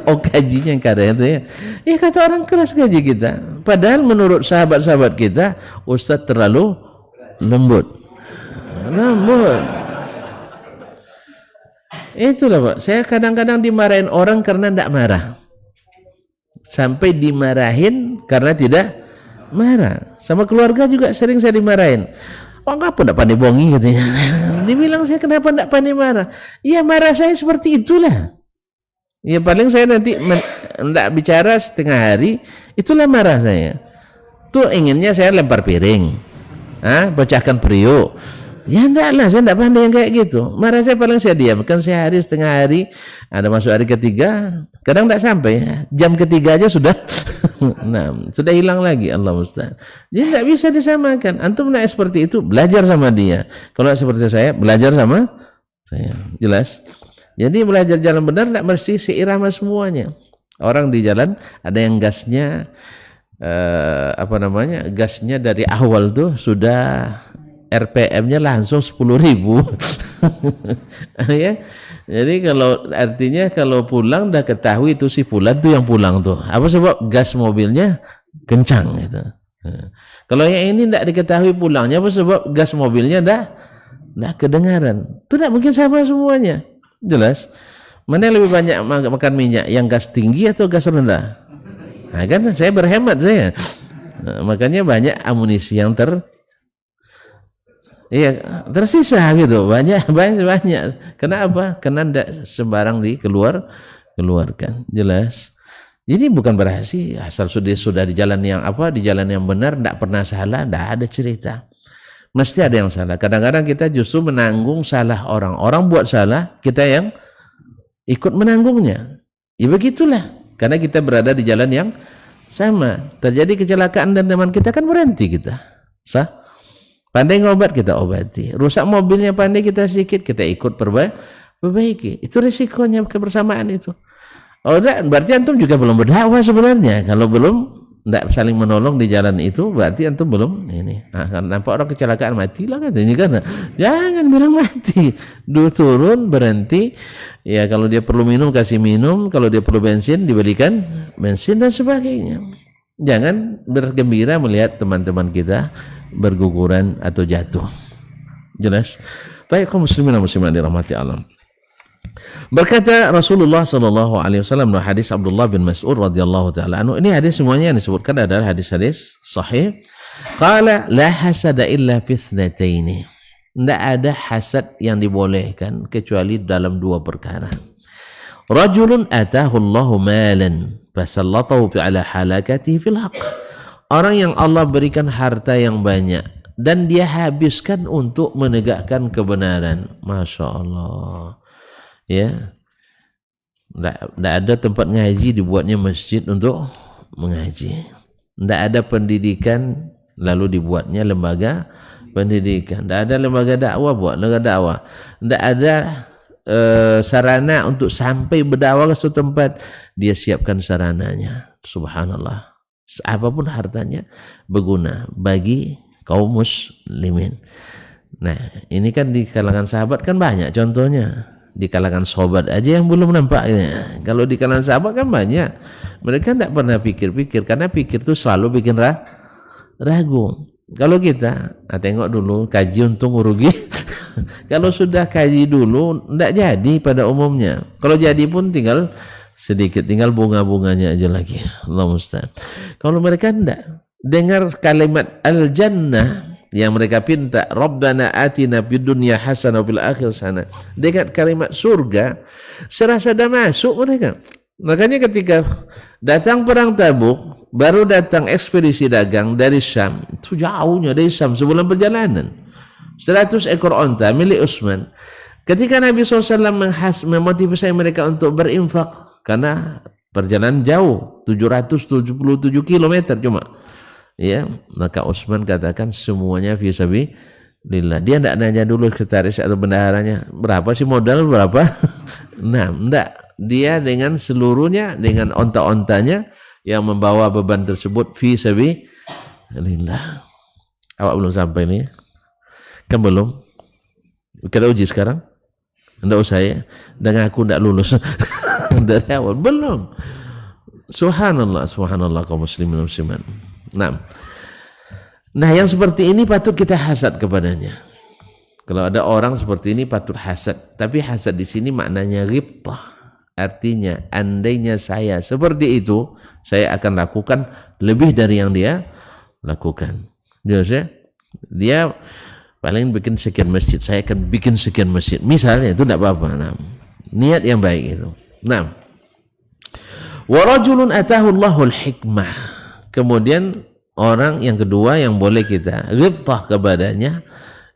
Oh, gajinya yang kada itu ya. Ya kata orang keras gaji kita. Padahal menurut sahabat-sahabat kita, Ustaz terlalu lembut. Itulah Pak, saya kadang-kadang dimarahin orang karena tidak marah, sampai dimarahin karena tidak marah. Sama keluarga juga sering saya dimarahin. Oh, ngapa tidak pandai bohongi, katanya. Dibilang saya kenapa tidak pandai marah. Ya marah saya seperti itulah. Ya paling saya nanti tidak bicara setengah hari, itulah marah saya. Tuh inginnya saya lempar piring, pecahkan periuk. Ya enggak lah, saya enggak pandai yang kayak gitu. Marah saya paling saya diamkan sehari, setengah hari, ada masuk hari ketiga, kadang enggak sampai, jam ketiga aja sudah sudah hilang lagi, Allah musta'an. Jadi enggak bisa disamakan. Antum nak seperti itu, belajar sama dia. Kalau seperti saya, belajar sama saya. Jelas? Jadi belajar jalan benar enggak mesti seirama semuanya. Orang di jalan ada yang gasnya gasnya dari awal tuh sudah RPM-nya langsung 10.000. Ya. Jadi kalau artinya kalau pulang udah ketahui itu si Fulan tuh yang pulang tuh. Apa sebab gas mobilnya kencang gitu. Kalau yang ini tidak diketahui pulangnya, apa sebab gas mobilnya dah kedengaran. Itu tidak mungkin sama semuanya. Jelas? Mana yang lebih banyak makan minyak, yang gas tinggi atau gas rendah? Nah, kan saya berhemat saya. Makanya banyak amunisi yang tersisa gitu, banyak. Kenapa? Karena tidak sembarang dikeluarkan. Jelas. Jadi bukan berhasil asal sudah di jalan yang di jalan yang benar, tidak pernah salah, tidak ada cerita. Mesti ada yang salah. Kadang-kadang kita justru menanggung salah orang. Orang buat salah, kita yang ikut menanggungnya. Ya begitulah. Karena kita berada di jalan yang sama. Terjadi kecelakaan dan teman kita kan berhenti kita. Sah? Pandai ngobat kita obati. Rusak mobilnya pandai kita sedikit, kita ikut perbaiki. Itu risikonya kebersamaan itu. Oh enggak, berarti antum juga belum berdakwah sebenarnya. Kalau belum enggak saling menolong di jalan itu, berarti antum belum ini. Nampak orang kecelakaan matilah katanya kan. Jangan bilang mati. Dulu turun berhenti. Ya kalau dia perlu minum kasih minum, kalau dia perlu bensin diberikan bensin dan sebagainya. Jangan bergembira melihat teman-teman kita berguguran atau jatuh. Jelas? Baik kaum muslimin dan muslimat dirahmati Allah. Berkata Rasulullah sallallahu alaihi wasallam dalam hadis Abdullah bin Mas'ud radhiyallahu taala anhu, ini hadis semuanya yang disebutkan adalah hadis-hadis sahih. Qala la hasada illa fi ithnataini. Tidak ada hasad yang dibolehkan kecuali dalam dua perkara. Rajulun atahu Allahu malan fasallatahu ala halakatihi fil haqq. Orang yang Allah berikan harta yang banyak dan dia habiskan untuk menegakkan kebenaran. Masya Allah. Ya, tidak ada tempat ngaji dibuatnya masjid untuk mengaji. Tidak ada pendidikan lalu dibuatnya lembaga pendidikan. Tidak ada lembaga dakwah buat lembaga dakwah. Tidak ada sarana untuk sampai berdakwah ke suatu tempat, dia siapkan sarananya. Subhanallah. Apapun hartanya berguna bagi kaum muslimin. Nah, ini kan di kalangan sahabat kan banyak contohnya. Di kalangan sahabat aja yang belum nampaknya. Kalau di kalangan sahabat kan banyak. Mereka tidak pernah pikir-pikir, karena pikir itu selalu bikin ragu. Kalau kita tengok dulu kaji untung rugi. Kalau sudah kaji dulu tidak jadi pada umumnya. Kalau jadi pun tinggal sedikit, tinggal bunga-bunganya aja lagi. Allah musta'an. Kalau mereka tidak dengar kalimat al-jannah yang mereka pinta, Rabbana atina fid dunya hasanah fil akhir hasanah, dengar kalimat surga, serasa dah masuk mereka. Makanya ketika datang perang Tabuk, baru datang ekspedisi dagang dari Syam, itu jauhnya dari Syam sebulan perjalanan. 100 ekor onta milik Utsman. Ketika Nabi SAW memotivasi mereka untuk berinfak, karena perjalanan jauh 777 km cuma, ya, maka Utsman katakan semuanya fi sabilillah. Dia tidak nanya dulu sekretaris atau bendaharanya berapa sih modal berapa. Nah, enggak, dia dengan seluruhnya, dengan onta-ontanya yang membawa beban tersebut fi sabilillah. Awak belum sampai nih? Kan belum? Kita uji sekarang? Enggak usah ya, dan aku enggak lulus dari awal, belum. Subhanallah, subhanallah kaum muslimin muslimat. Nah, yang seperti ini patut kita hasad kepadanya. Kalau ada orang seperti ini patut hasad. Tapi hasad di sini maknanya ghibtah. Artinya andainya saya seperti itu, saya akan lakukan lebih dari yang dia lakukan. Dia paling bikin sekian masjid, saya akan bikin sekian masjid. Misalnya itu tidak apa-apa. Nah, niat yang baik itu. Nah, wa rajulun atahu Allahul hikmah. Kemudian orang yang kedua yang boleh kita ghibtah kepadanya,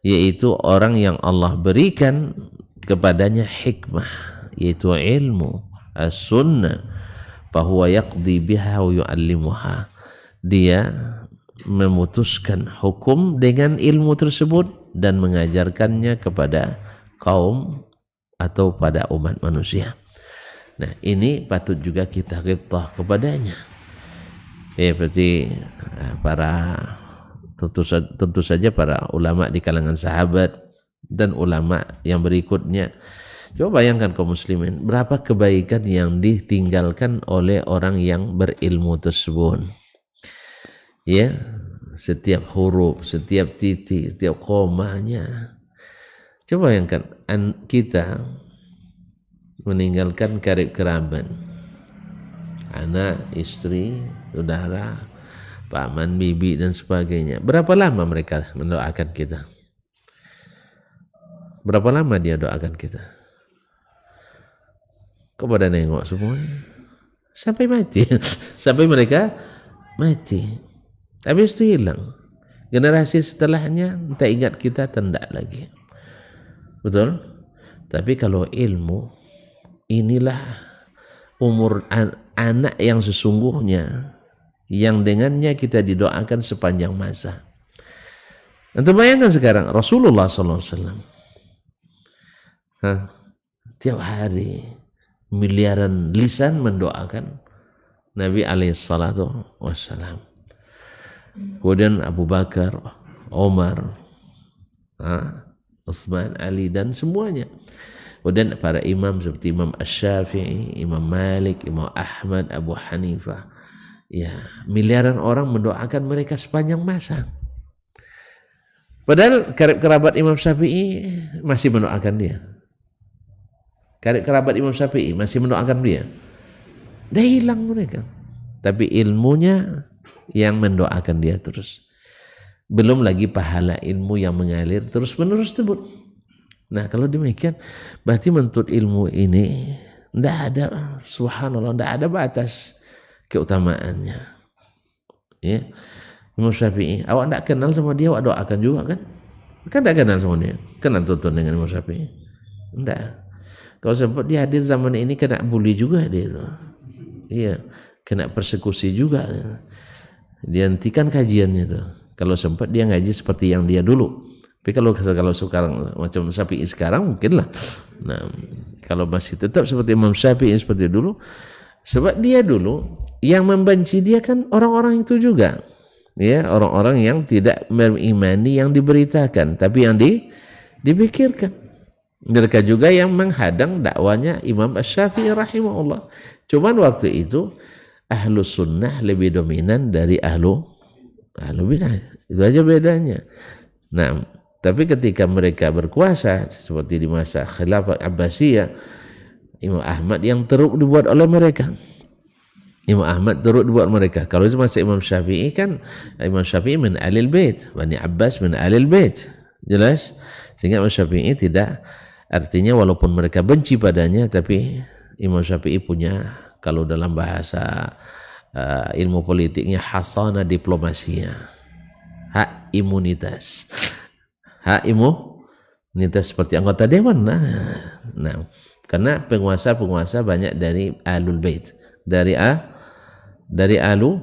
yaitu orang yang Allah berikan kepadanya hikmah, yaitu ilmu as-sunnah, bahwa yaqdi biha wa yu'allimuha. Dia memutuskan hukum dengan ilmu tersebut dan mengajarkannya kepada kaum atau pada umat manusia. Nah, ini patut juga kita ghibtah kepadanya. Ya, berarti para tentu saja para ulama di kalangan sahabat dan ulama yang berikutnya. Coba bayangkan kaum muslimin, berapa kebaikan yang ditinggalkan oleh orang yang berilmu tersebut. Ya, setiap huruf, setiap titik, setiap komanya. Coba bayangkan kita meninggalkan karib kerabat, anak, istri, saudara, paman, bibi dan sebagainya. Berapa lama mereka mendoakan kita? Berapa lama dia doakan kita? Kau pada nengok semuanya sampai mati. Sampai mereka mati. Habis itu hilang. Generasi setelahnya tak ingat kita, tendak lagi. Betul? Tapi kalau ilmu, inilah umur anak yang sesungguhnya, yang dengannya kita didoakan sepanjang masa. Anda bayangkan sekarang Rasulullah SAW, tiap hari miliaran lisan mendoakan Nabi SAW. Kemudian Abu Bakar, Omar, Utsman, Ali dan semuanya. Kemudian para imam seperti Imam Asy-Syafi'i, Imam Malik, Imam Ahmad, Abu Hanifah. Ya, miliaran orang mendoakan mereka sepanjang masa. Padahal karib kerabat Imam Syafi'i masih mendoakan dia. Karib kerabat Imam Syafi'i masih mendoakan dia. Dah hilang mereka. Tapi ilmunya yang mendoakan dia terus. Belum lagi pahala ilmu yang mengalir terus-menerus tersebut. Nah, kalau demikian berarti menuntut ilmu ini tidak ada, subhanallah, tidak ada batas keutamaannya. Ya, Imam Syafi'i, awak tidak kenal sama dia, awak doakan juga kan? Kan tidak kenal sama dia, kenal tuntun dengan Imam Syafi'i? Tidak. Kalau sempat dia hadir zaman ini kena bully juga dia itu. Iya, kena persekusi juga. Dihentikan kajiannya itu. Kalau sempat dia ngaji seperti yang dia dulu. Tapi kalau sekarang macam Syafi'i sekarang mungkinlah. Nah, kalau masih tetap seperti Imam Syafi'i seperti dulu, sebab dia dulu yang membenci dia kan orang-orang itu juga. Ya, orang-orang yang tidak mengimani yang diberitakan, tapi yang dipikirkan. Mereka juga yang menghadang dakwanya Imam Asy-Syafi'i rahimahullah. Cuman waktu itu ahlu sunnah lebih dominan dari ahlu bidah. Itu aja bedanya. Nah, tapi ketika mereka berkuasa seperti di masa Khilafah Abbasiyah, Imam Ahmad yang teruk dibuat oleh mereka. Imam Ahmad teruk dibuat mereka. Kalau itu masa Imam Syafi'i kan, Imam Syafi'i min Ahlil Bait, Bani Abbas min Ahlil Bait. Jelas? Sehingga Imam Syafi'i tidak, artinya walaupun mereka benci padanya, tapi Imam Syafi'i punya, kalau dalam bahasa ilmu politiknya, hasana diplomasinya, hak imunitas. hak imunitas seperti anggota dewan. Nah, karena penguasa-penguasa banyak dari Ahlul Bait, dari Ahlul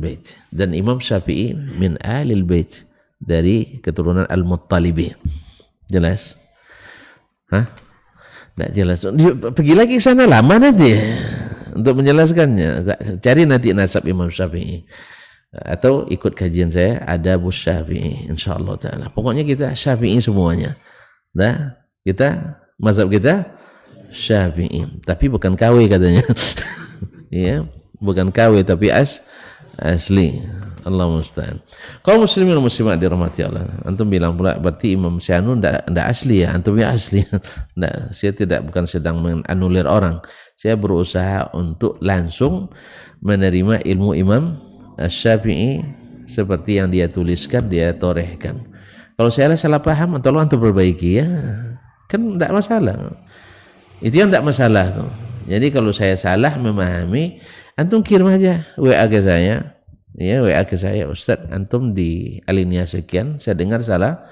Bait, dan Imam Syafi'i min Ahlul Bait, dari keturunan Al-Muttalibi. Jelas? Tidak jelas. Pergi lagi ke sana, lama nanti untuk menjelaskannya. Cari nanti nasab Imam Syafi'i, atau ikut kajian saya Adabus Syafi'i, insyaallah taala. Pokoknya kita Syafi'i semuanya. Dah, kita mazhab kita Syafi'i, tapi bukan KW katanya. Ya, bukan KW tapi asli. Allah musta'an. Kaum muslimin dan muslimat dirahmati Allah. Antum bilang pula berarti Imam Syafi'i enggak asli ya? Antum ya asli. Nah, saya bukan sedang menanulir orang. Saya berusaha untuk langsung menerima ilmu Imam Syafi'i seperti yang dia tuliskan, dia torehkan. Kalau saya salah paham, tolong antum perbaiki ya. Kan enggak masalah. Itu yang enggak masalah tuh. Jadi kalau saya salah memahami, antum kirim aja WA ke saya. Ya, WA ke saya, Ustaz, antum di alinea sekian, saya dengar salah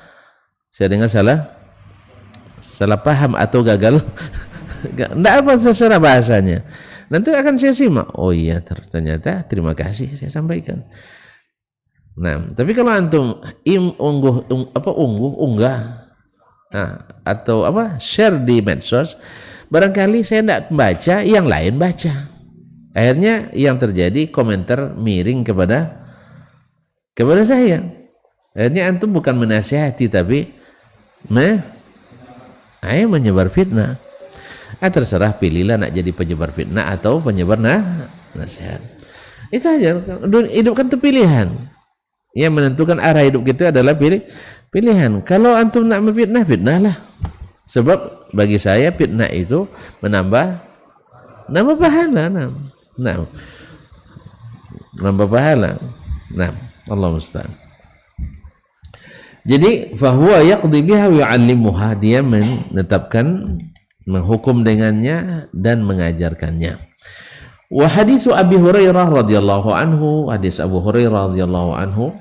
paham atau gagal. Enggak apa secara bahasanya. Nanti akan saya simak. Oh iya, ternyata terima kasih saya sampaikan. Nah, tapi kalau antum unggah, atau share di medsos, barangkali saya tidak baca, yang lain baca. Akhirnya yang terjadi komentar miring kepada saya. Akhirnya antum bukan menasihati tapi menyebar fitnah. Terserah, pilihlah nak jadi penyebar fitnah atau penyebar nasihat. Itu aja. Hidup kan itu pilihan. Yang menentukan arah hidup kita adalah pilihan. Kalau antum nak memfitnah, fitnahlah. Sebab bagi saya fitnah itu menambah pahala. Nambah pahala. Allah musta'an. Jadi fahuwa yaqdi biha wa yu'allimuha, dia menetapkan, menghukum dengannya dan mengajarkannya. Wa haditsu Abi Hurairah radhiyallahu anhu, hadis Abu Hurairah radhiyallahu anhu,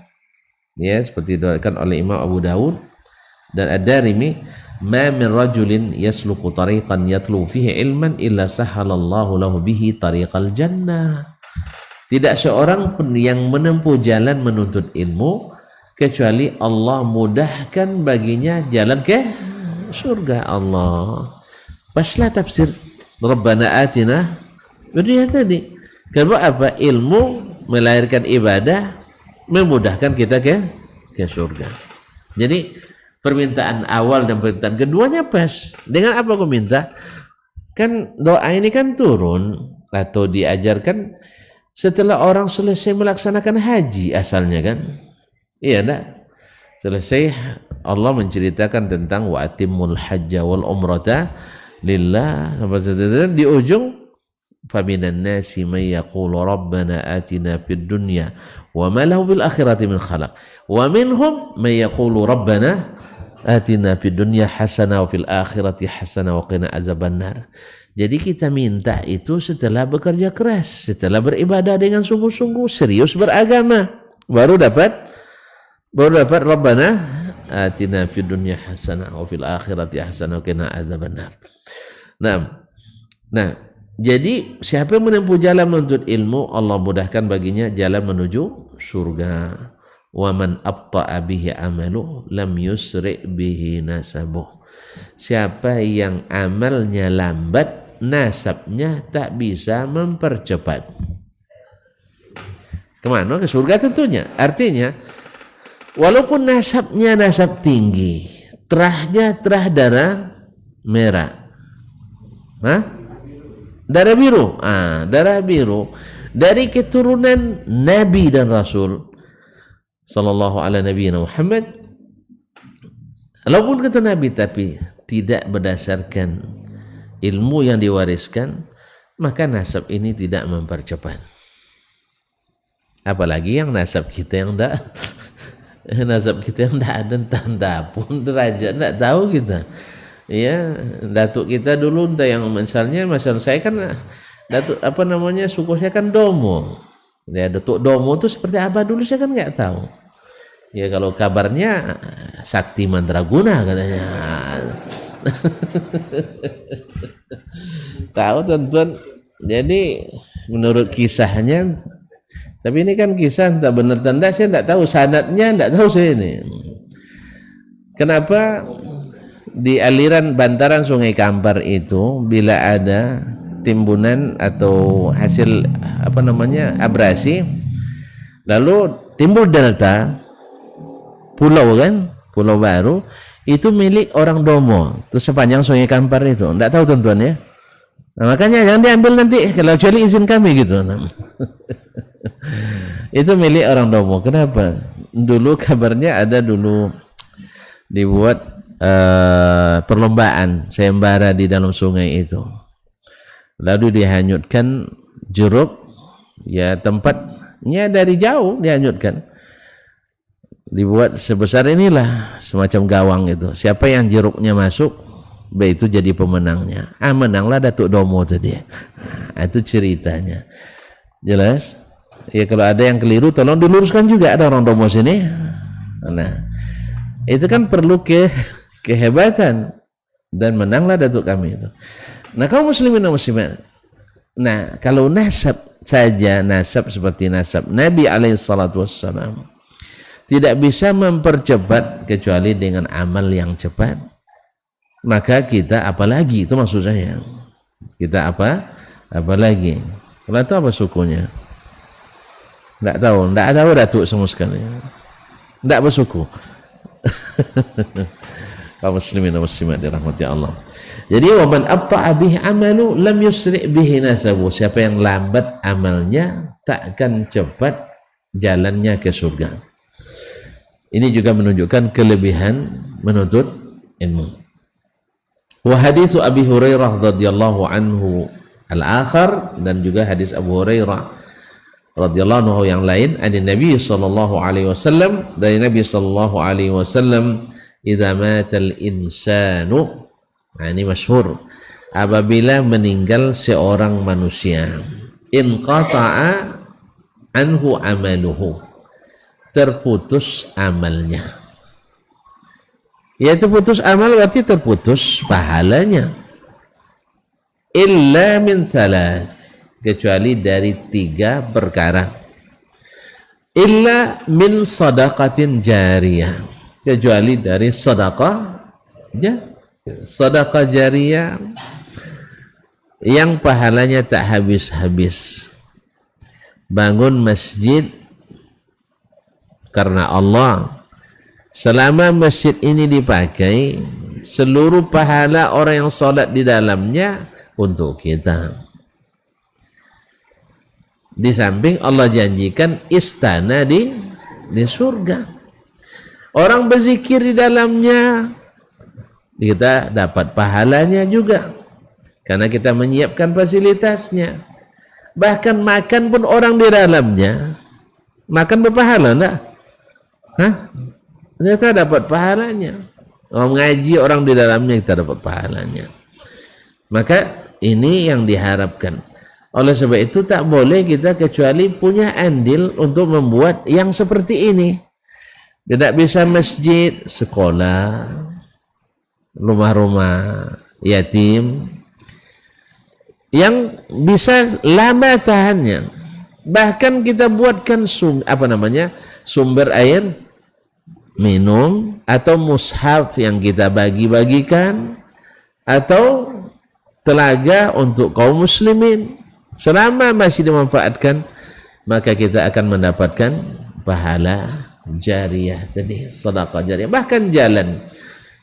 ya, seperti diriwayatkan oleh Imam Abu Dawud dan Ad-Darimi, ma min rajulin yasluku tariqan yatlu fihi ilman illa sahalallahu lahu bihi tariqal jannah. Tidak seorang pun yang menempuh jalan menuntut ilmu kecuali Allah mudahkan baginya jalan ke surga Allah. Paslah tafsir Rabbana atina dunia tadi. Karena apa? Ilmu melahirkan ibadah, memudahkan kita ke surga. Jadi permintaan awal dan permintaan keduanya pas. Dengan apa aku minta? Kan doa ini kan turun atau diajarkan setelah orang selesai melaksanakan haji asalnya kan. Iya enggak? Selesai Allah menceritakan tentang wa atimul hajja wal umrata lillah, di ujung faminan nasi may yaqulu rabbana atina fid dunya wa ma lahu bil akhirati min khalaq wa minhum may yaqulu rabbana atina fid dunya hasanah wa fil akhirati hasanah wa qina azabannar. Jadi kita minta itu setelah bekerja keras, setelah beribadah dengan sungguh-sungguh, serius beragama, baru dapat Rabbana atina fid dunya hasanah wa fil akhirati hasanah wa qina azabannar. Nah, jadi siapa yang menempuh jalan menuntut ilmu, Allah mudahkan baginya jalan menuju surga. Wa man abta'a bihi amalu lam yusri bihi nasabuh. Siapa yang amalnya lambat, nasabnya tak bisa mempercepat. Kemana? Ke surga tentunya. Artinya walaupun nasabnya nasab tinggi, terahnya terah darah merah, darah biru, darah biru dari keturunan Nabi dan Rasul sallallahu ala nabiyina Muhammad. Walaupun kata Nabi tapi tidak berdasarkan ilmu yang diwariskan, maka nasab ini tidak mempercepat. Apalagi yang nasab kita yang enggak ada tanda pun derajat, enggak tahu kita. Ya, datuk kita dulu entah yang misalnya saya kan datuk suku saya kan Domo. Ya, datuk Domo itu seperti apa dulu saya kan enggak tahu. Ya, kalau kabarnya sakti mandraguna katanya. Tahu tuan-tuan. Jadi menurut kisahnya, tapi ini kan kisah tak benar tanda, saya tidak tahu sanadnya, tidak tahu saya ini. Kenapa di aliran bantaran Sungai Kampar itu bila ada timbunan atau hasil abrasi, lalu timbul delta pulau kan, pulau baru itu milik orang Domo, itu sepanjang Sungai Kampar itu. Tidak tahu tuan-tuan ya. Nah, makanya jangan diambil nanti kalau kecuali izin kami gitu. Itu milik orang Domo. Kenapa? Dulu kabarnya ada dulu dibuat perlombaan sayembara di dalam sungai itu. Lalu dihanyutkan jeruk, ya tempatnya dari jauh dihanyutkan. Dibuat sebesar inilah, semacam gawang itu. Siapa yang jeruknya masuk, itu jadi pemenangnya. Menanglah Datuk Domo tadi. Itu ceritanya. Jelas? Ya kalau ada yang keliru tolong diluruskan juga, ada orang Domo sini. Nah, itu kan perlu kehebatan, dan menanglah Datuk kami itu. Nah, kaum muslimin dan muslimat. Nah, kalau nasab saja, nasab seperti nasab Nabi alaihissalatu wassalam, tidak bisa mempercepat kecuali dengan amal yang cepat. Maka kita apalagi, itu maksud saya, kita apalagi. Kalau itu apa sukunya? Tidak tahu Datuk semua sekali. Tidak bersuku. Kaum muslimin dan muslimat dirahmati Allah. Jadi waman abta'a bihi amalu lam yusri' bihi nasabu. Siapa yang lambat amalnya, takkan cepat jalannya ke surga. Ini juga menunjukkan kelebihan menuntut ilmu. Wa hadithu Abi Hurairah radhiyallahu anhu al-akhar, dan juga hadis Abu Hurairah radhiyallahu anhu yang lain, dari Nabi sallallahu alaihi wasallam, dari Nabi sallallahu alaihi wasallam, idza matal insanu, ini masyhur, apabila meninggal seorang manusia, inqata'a anhu amaluhu, terputus amalnya. Yaitu putus amal berarti terputus pahalanya. Illa min thalath, kecuali dari 3 perkara. Illa min sadaqatin jariyah, kecuali dari sedekah jariyah yang pahalanya tak habis-habis. Bangun masjid karena Allah, selama masjid ini dipakai, seluruh pahala orang yang sholat di dalamnya untuk kita. Di samping Allah janjikan istana di surga. Orang berzikir di dalamnya, kita dapat pahalanya juga, karena kita menyiapkan fasilitasnya. Bahkan makan pun orang di dalamnya, makan berpahala enggak? Kita dapat pahalanya. Mengaji orang di dalamnya, kita dapat pahalanya. Maka ini yang diharapkan. Oleh sebab itu tak boleh kita kecuali punya andil untuk membuat yang seperti ini. Tidak bisa masjid, sekolah, rumah-rumah yatim yang bisa lama tahannya. Bahkan kita buatkan sumber air minum, atau mushaf yang kita bagi-bagikan, atau telaga untuk kaum muslimin. Selama masih dimanfaatkan, maka kita akan mendapatkan pahala jariyah tadi, sedekah jariyah. Bahkan jalan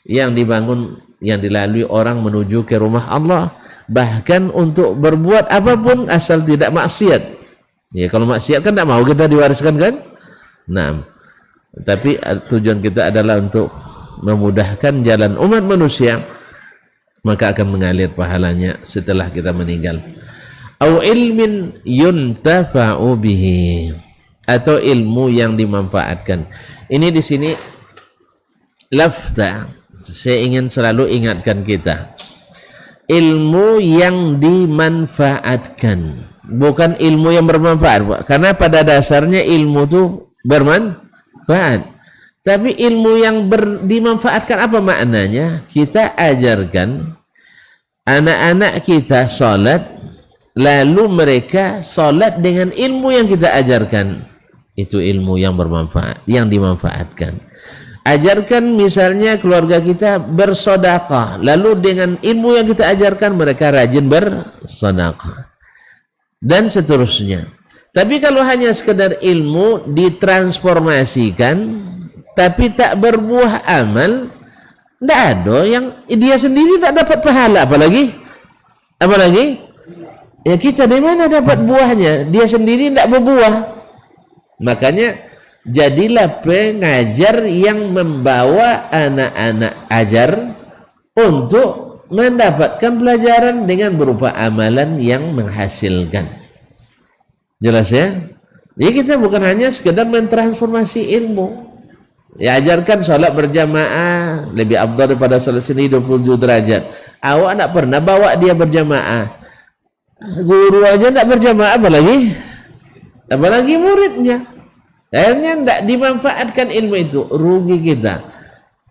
yang dibangun, yang dilalui orang menuju ke rumah Allah, bahkan untuk berbuat apapun asal tidak maksiat. Ya, kalau maksiat kan tidak mau kita diwariskan kan? Nah, tapi tujuan kita adalah untuk memudahkan jalan umat manusia, maka akan mengalir pahalanya setelah kita meninggal. Au ilmin yuntafa'u bihi, atau ilmu yang dimanfaatkan. Ini di sini lafta, saya ingin selalu ingatkan kita, ilmu yang dimanfaatkan, bukan ilmu yang bermanfaat, karena pada dasarnya ilmu itu bermanfaat. Tapi ilmu yang dimanfaatkan apa maknanya? Kita ajarkan anak-anak kita salat, lalu mereka salat dengan ilmu yang kita ajarkan. Itu ilmu yang bermanfaat, yang dimanfaatkan. Ajarkan misalnya keluarga kita bersedekah, lalu dengan ilmu yang kita ajarkan mereka rajin bersedekah. Dan seterusnya. Tapi kalau hanya sekedar ilmu ditransformasikan tapi tak berbuah amal, tidak ada yang dia sendiri tak dapat pahala, apalagi ya kita dari mana dapat buahnya, dia sendiri tidak berbuah. Makanya jadilah pengajar yang membawa anak-anak ajar untuk mendapatkan pelajaran dengan berupa amalan yang menghasilkan. Jelas ya? Jadi kita bukan hanya sekedar mentransformasi ilmu. Ya, ajarkan sholat berjamaah lebih afdal daripada sholat sendiri 27 derajat. Awak tak pernah bawa dia berjamaah. Guru aja tak berjamaah, apalagi muridnya. Akhirnya tidak dimanfaatkan ilmu itu, rugi kita.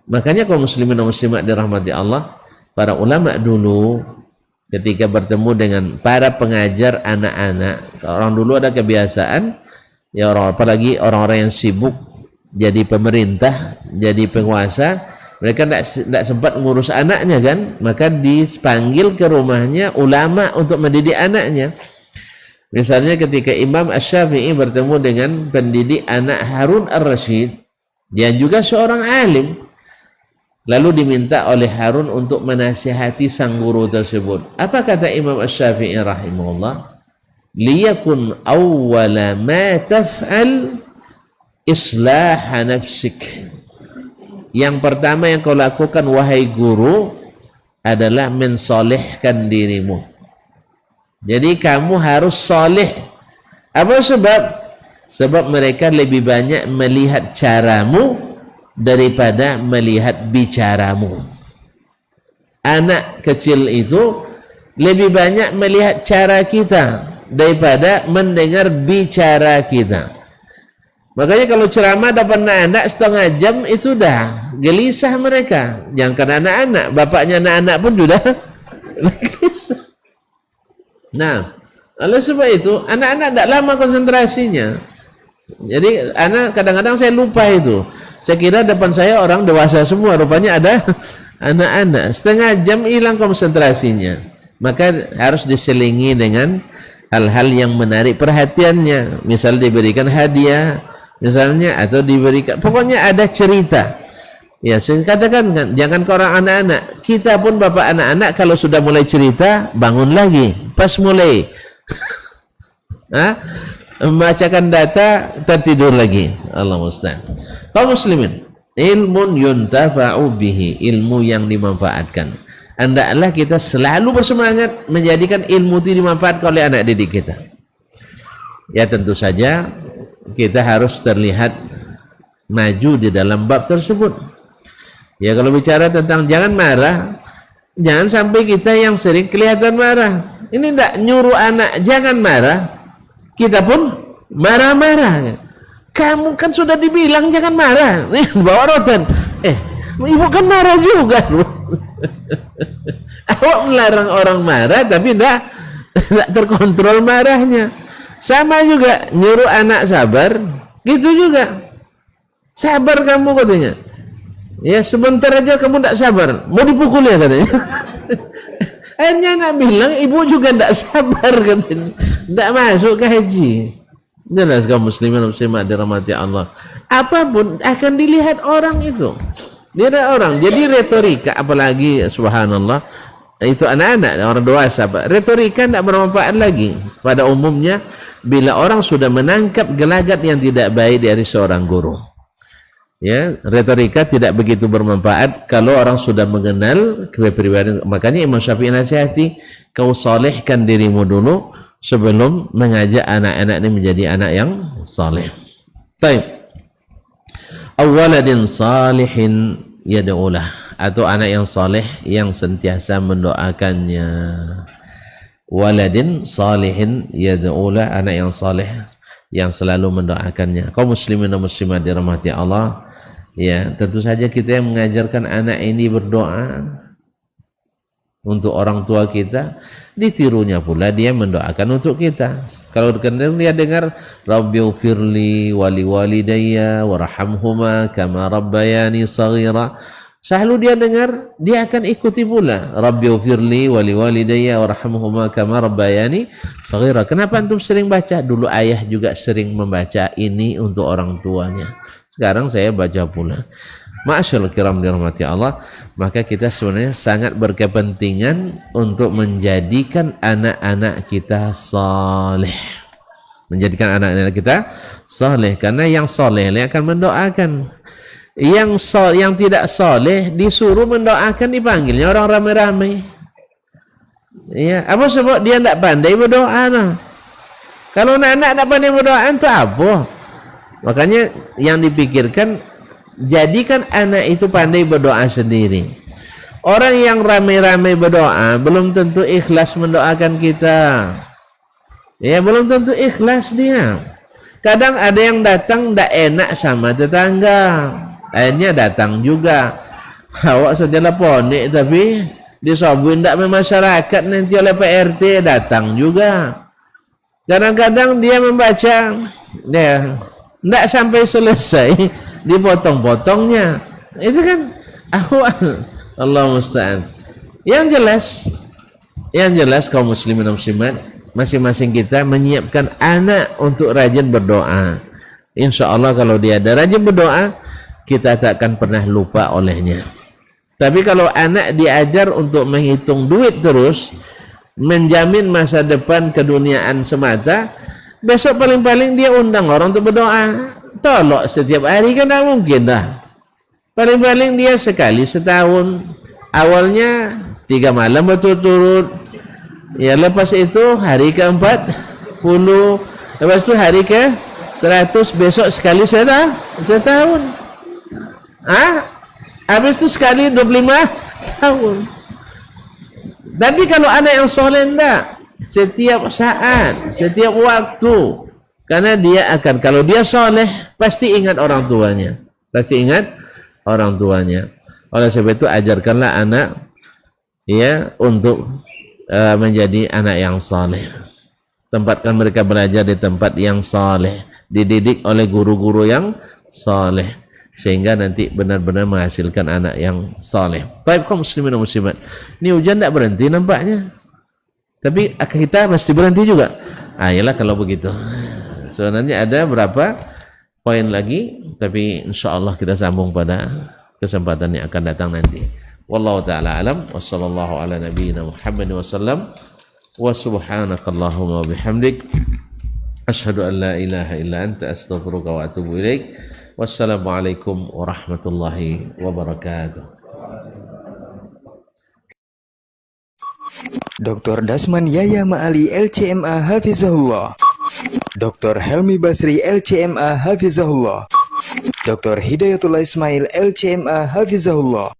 Makanya kaum muslimin dan muslimat dirahmati Allah, para ulama dulu ketika bertemu dengan para pengajar anak-anak, orang dulu ada kebiasaan, ya apalagi orang-orang yang sibuk jadi pemerintah, jadi penguasa, mereka tidak sempat ngurus anaknya kan, maka dipanggil ke rumahnya ulama untuk mendidik anaknya. Misalnya ketika Imam Asy-Syafi'i bertemu dengan pendidik anak Harun Ar-Rasyid, dia juga seorang alim, lalu diminta oleh Harun untuk menasihati sang guru tersebut. Apa kata Imam Asy-Syafi'i rahimahullah? Liyakun awwala ma taf'al islah nafsik. Yang pertama yang kau lakukan wahai guru adalah mensolehkan dirimu. Jadi kamu harus soleh. Apa sebab? Sebab mereka lebih banyak melihat caramu daripada melihat bicaramu. Anak kecil itu lebih banyak melihat cara kita daripada mendengar bicara kita. Makanya kalau ceramah dapat anak setengah jam itu dah gelisah mereka. Jangan anak-anak, bapaknya anak-anak pun sudah gelisah. Nah, oleh sebab itu anak-anak tidak lama konsentrasinya. Jadi anak kadang-kadang saya lupa itu. Saya kira depan saya orang dewasa semua, rupanya ada anak-anak. Setengah jam hilang konsentrasinya. Maka harus diselingi dengan hal-hal yang menarik perhatiannya. Misal diberikan hadiah, misalnya, atau diberikan, pokoknya ada cerita. Ya, saya katakan kan, jangan ke orang anak-anak. Kita pun bapak anak-anak kalau sudah mulai cerita, bangun lagi. Pas mulai membacakan data, tertidur lagi. Allah musta'an. Kaum muslimin, ilmun yuntafa'u bihi, ilmu yang dimanfaatkan. Hendaklah kita selalu bersemangat menjadikan ilmu itu dimanfaatkan oleh anak didik kita. Ya tentu saja kita harus terlihat maju di dalam bab tersebut. Ya kalau bicara tentang jangan marah, jangan sampai kita yang sering kelihatan marah. Ini tidak nyuruh anak jangan marah, kita pun marah-marah. Kamu kan sudah dibilang jangan marah, bawa rotan. Ibu kan marah juga. Awak melarang orang marah tapi tidak terkontrol marahnya. Sama juga nyuruh anak sabar, gitu juga. Sabar kamu katanya. Ya sebentar aja kamu tidak sabar, mau dipukul ya katanya. Akhirnya anak bilang ibu juga tidak sabar katanya, tidak masuk ke haji. Jelas kaum muslimin dan muslimat dirahmati Allah. Apapun akan dilihat orang itu. Dilihat orang. Jadi retorika, apalagi subhanallah, itu anak-anak, orang dewasa, retorika tidak bermanfaat lagi. Pada umumnya bila orang sudah menangkap gelagat yang tidak baik dari seorang guru. Ya, retorika tidak begitu bermanfaat kalau orang sudah mengenal kepribadian. Makanya Imam Syafi'i nasihati, kau solehkan dirimu dulu sebelum mengajak anak-anak ini menjadi anak yang saleh. Baik. Awaladin salihin yad'ulah, atau anak yang saleh yang sentiasa mendoakannya. Waladin salihin yad'ulah, anak yang saleh yang selalu mendoakannya. Kaum muslimin dan muslimat dirahmati Allah, Ya, tentu saja kita yang mengajarkan anak ini berdoa untuk orang tua kita, ditirunya pula dia mendoakan untuk kita. Kalau dia dengar Rabbighfirli wali walidayya warhamhuma kama rabbayani saghira, selalu dia dengar, dia akan ikuti pula Rabbighfirli wali walidayya warhamhuma kama rabbayani saghira. Kenapa antum sering baca? Dulu ayah juga sering membaca ini untuk orang tuanya. Sekarang saya baca pula. Ma'asyarul kiram dirahmati Allah, maka kita sebenarnya sangat berkepentingan untuk menjadikan anak-anak kita saleh. Menjadikan anak-anak kita saleh, karena yang saleh akan mendoakan. Yang tidak saleh disuruh mendoakan, dipanggilnya orang ramai-ramai. Ya, apa sebab dia tidak pandai berdoa nah. Kalau anak-anak tidak pandai berdoa itu apa? Makanya yang dipikirkan, jadikan anak itu pandai berdoa sendiri. Orang yang ramai-ramai berdoa belum tentu ikhlas mendoakan kita. Ya, belum tentu ikhlas dia. Kadang ada yang datang tidak enak sama tetangga, akhirnya datang juga. Awak sajalah ponik tapi disobuin tidak masyarakat nanti oleh PRT, datang juga. Kadang-kadang dia membaca, ya, tidak sampai selesai dipotong-potongnya. Itu kan ahwal. Allah musta'an. Yang jelas kaum muslimin dan muslimat, masing-masing kita menyiapkan anak untuk rajin berdoa. Insya Allah kalau dia ada rajin berdoa, kita tak akan pernah lupa olehnya. Tapi kalau anak diajar untuk menghitung duit terus, menjamin masa depan keduniaan semata, besok paling-paling dia undang orang untuk berdoa. Tolok setiap hari kan tak mungkin dah. Paling-paling dia sekali setahun. Awalnya 3 malam berturut-turut. Ya, lepas itu hari ke-40, lepas itu hari ke-100, besok sekali setahun. Habis itu sekali 25 tahun. Tapi kalau anak yang soleh enggak, setiap saat, setiap waktu. Karena dia akan, kalau dia soleh, pasti ingat orang tuanya. Oleh sebab itu ajarkanlah anak, ya, untuk menjadi anak yang soleh. Tempatkan mereka belajar di tempat yang soleh, dididik oleh guru-guru yang soleh, sehingga nanti benar-benar menghasilkan anak yang soleh. Baik kaum muslimin dan muslimat, ini hujan tidak berhenti nampaknya, tapi kita mesti berhenti juga. Ayolah kalau begitu. Sebenarnya ada berapa poin lagi, tapi insya Allah kita sambung pada kesempatan yang akan datang nanti. Wallahu ta'ala alam, wa sallallahu ala nabiyyina Muhammad wa sallam, wa subhanakallahumma wa bihamdik, asyhadu an la ilaha illa anta astaghfiruka wa atubu ilaik. Wassalamualaikum warahmatullahi wabarakatuh. Dr. Dasman Yaya Ma'ali LCMA Hafizahullah, Dr. Helmi Basri LCMA Hafizahullah, Dr. Hidayatullah Ismail LCMA Hafizahullah.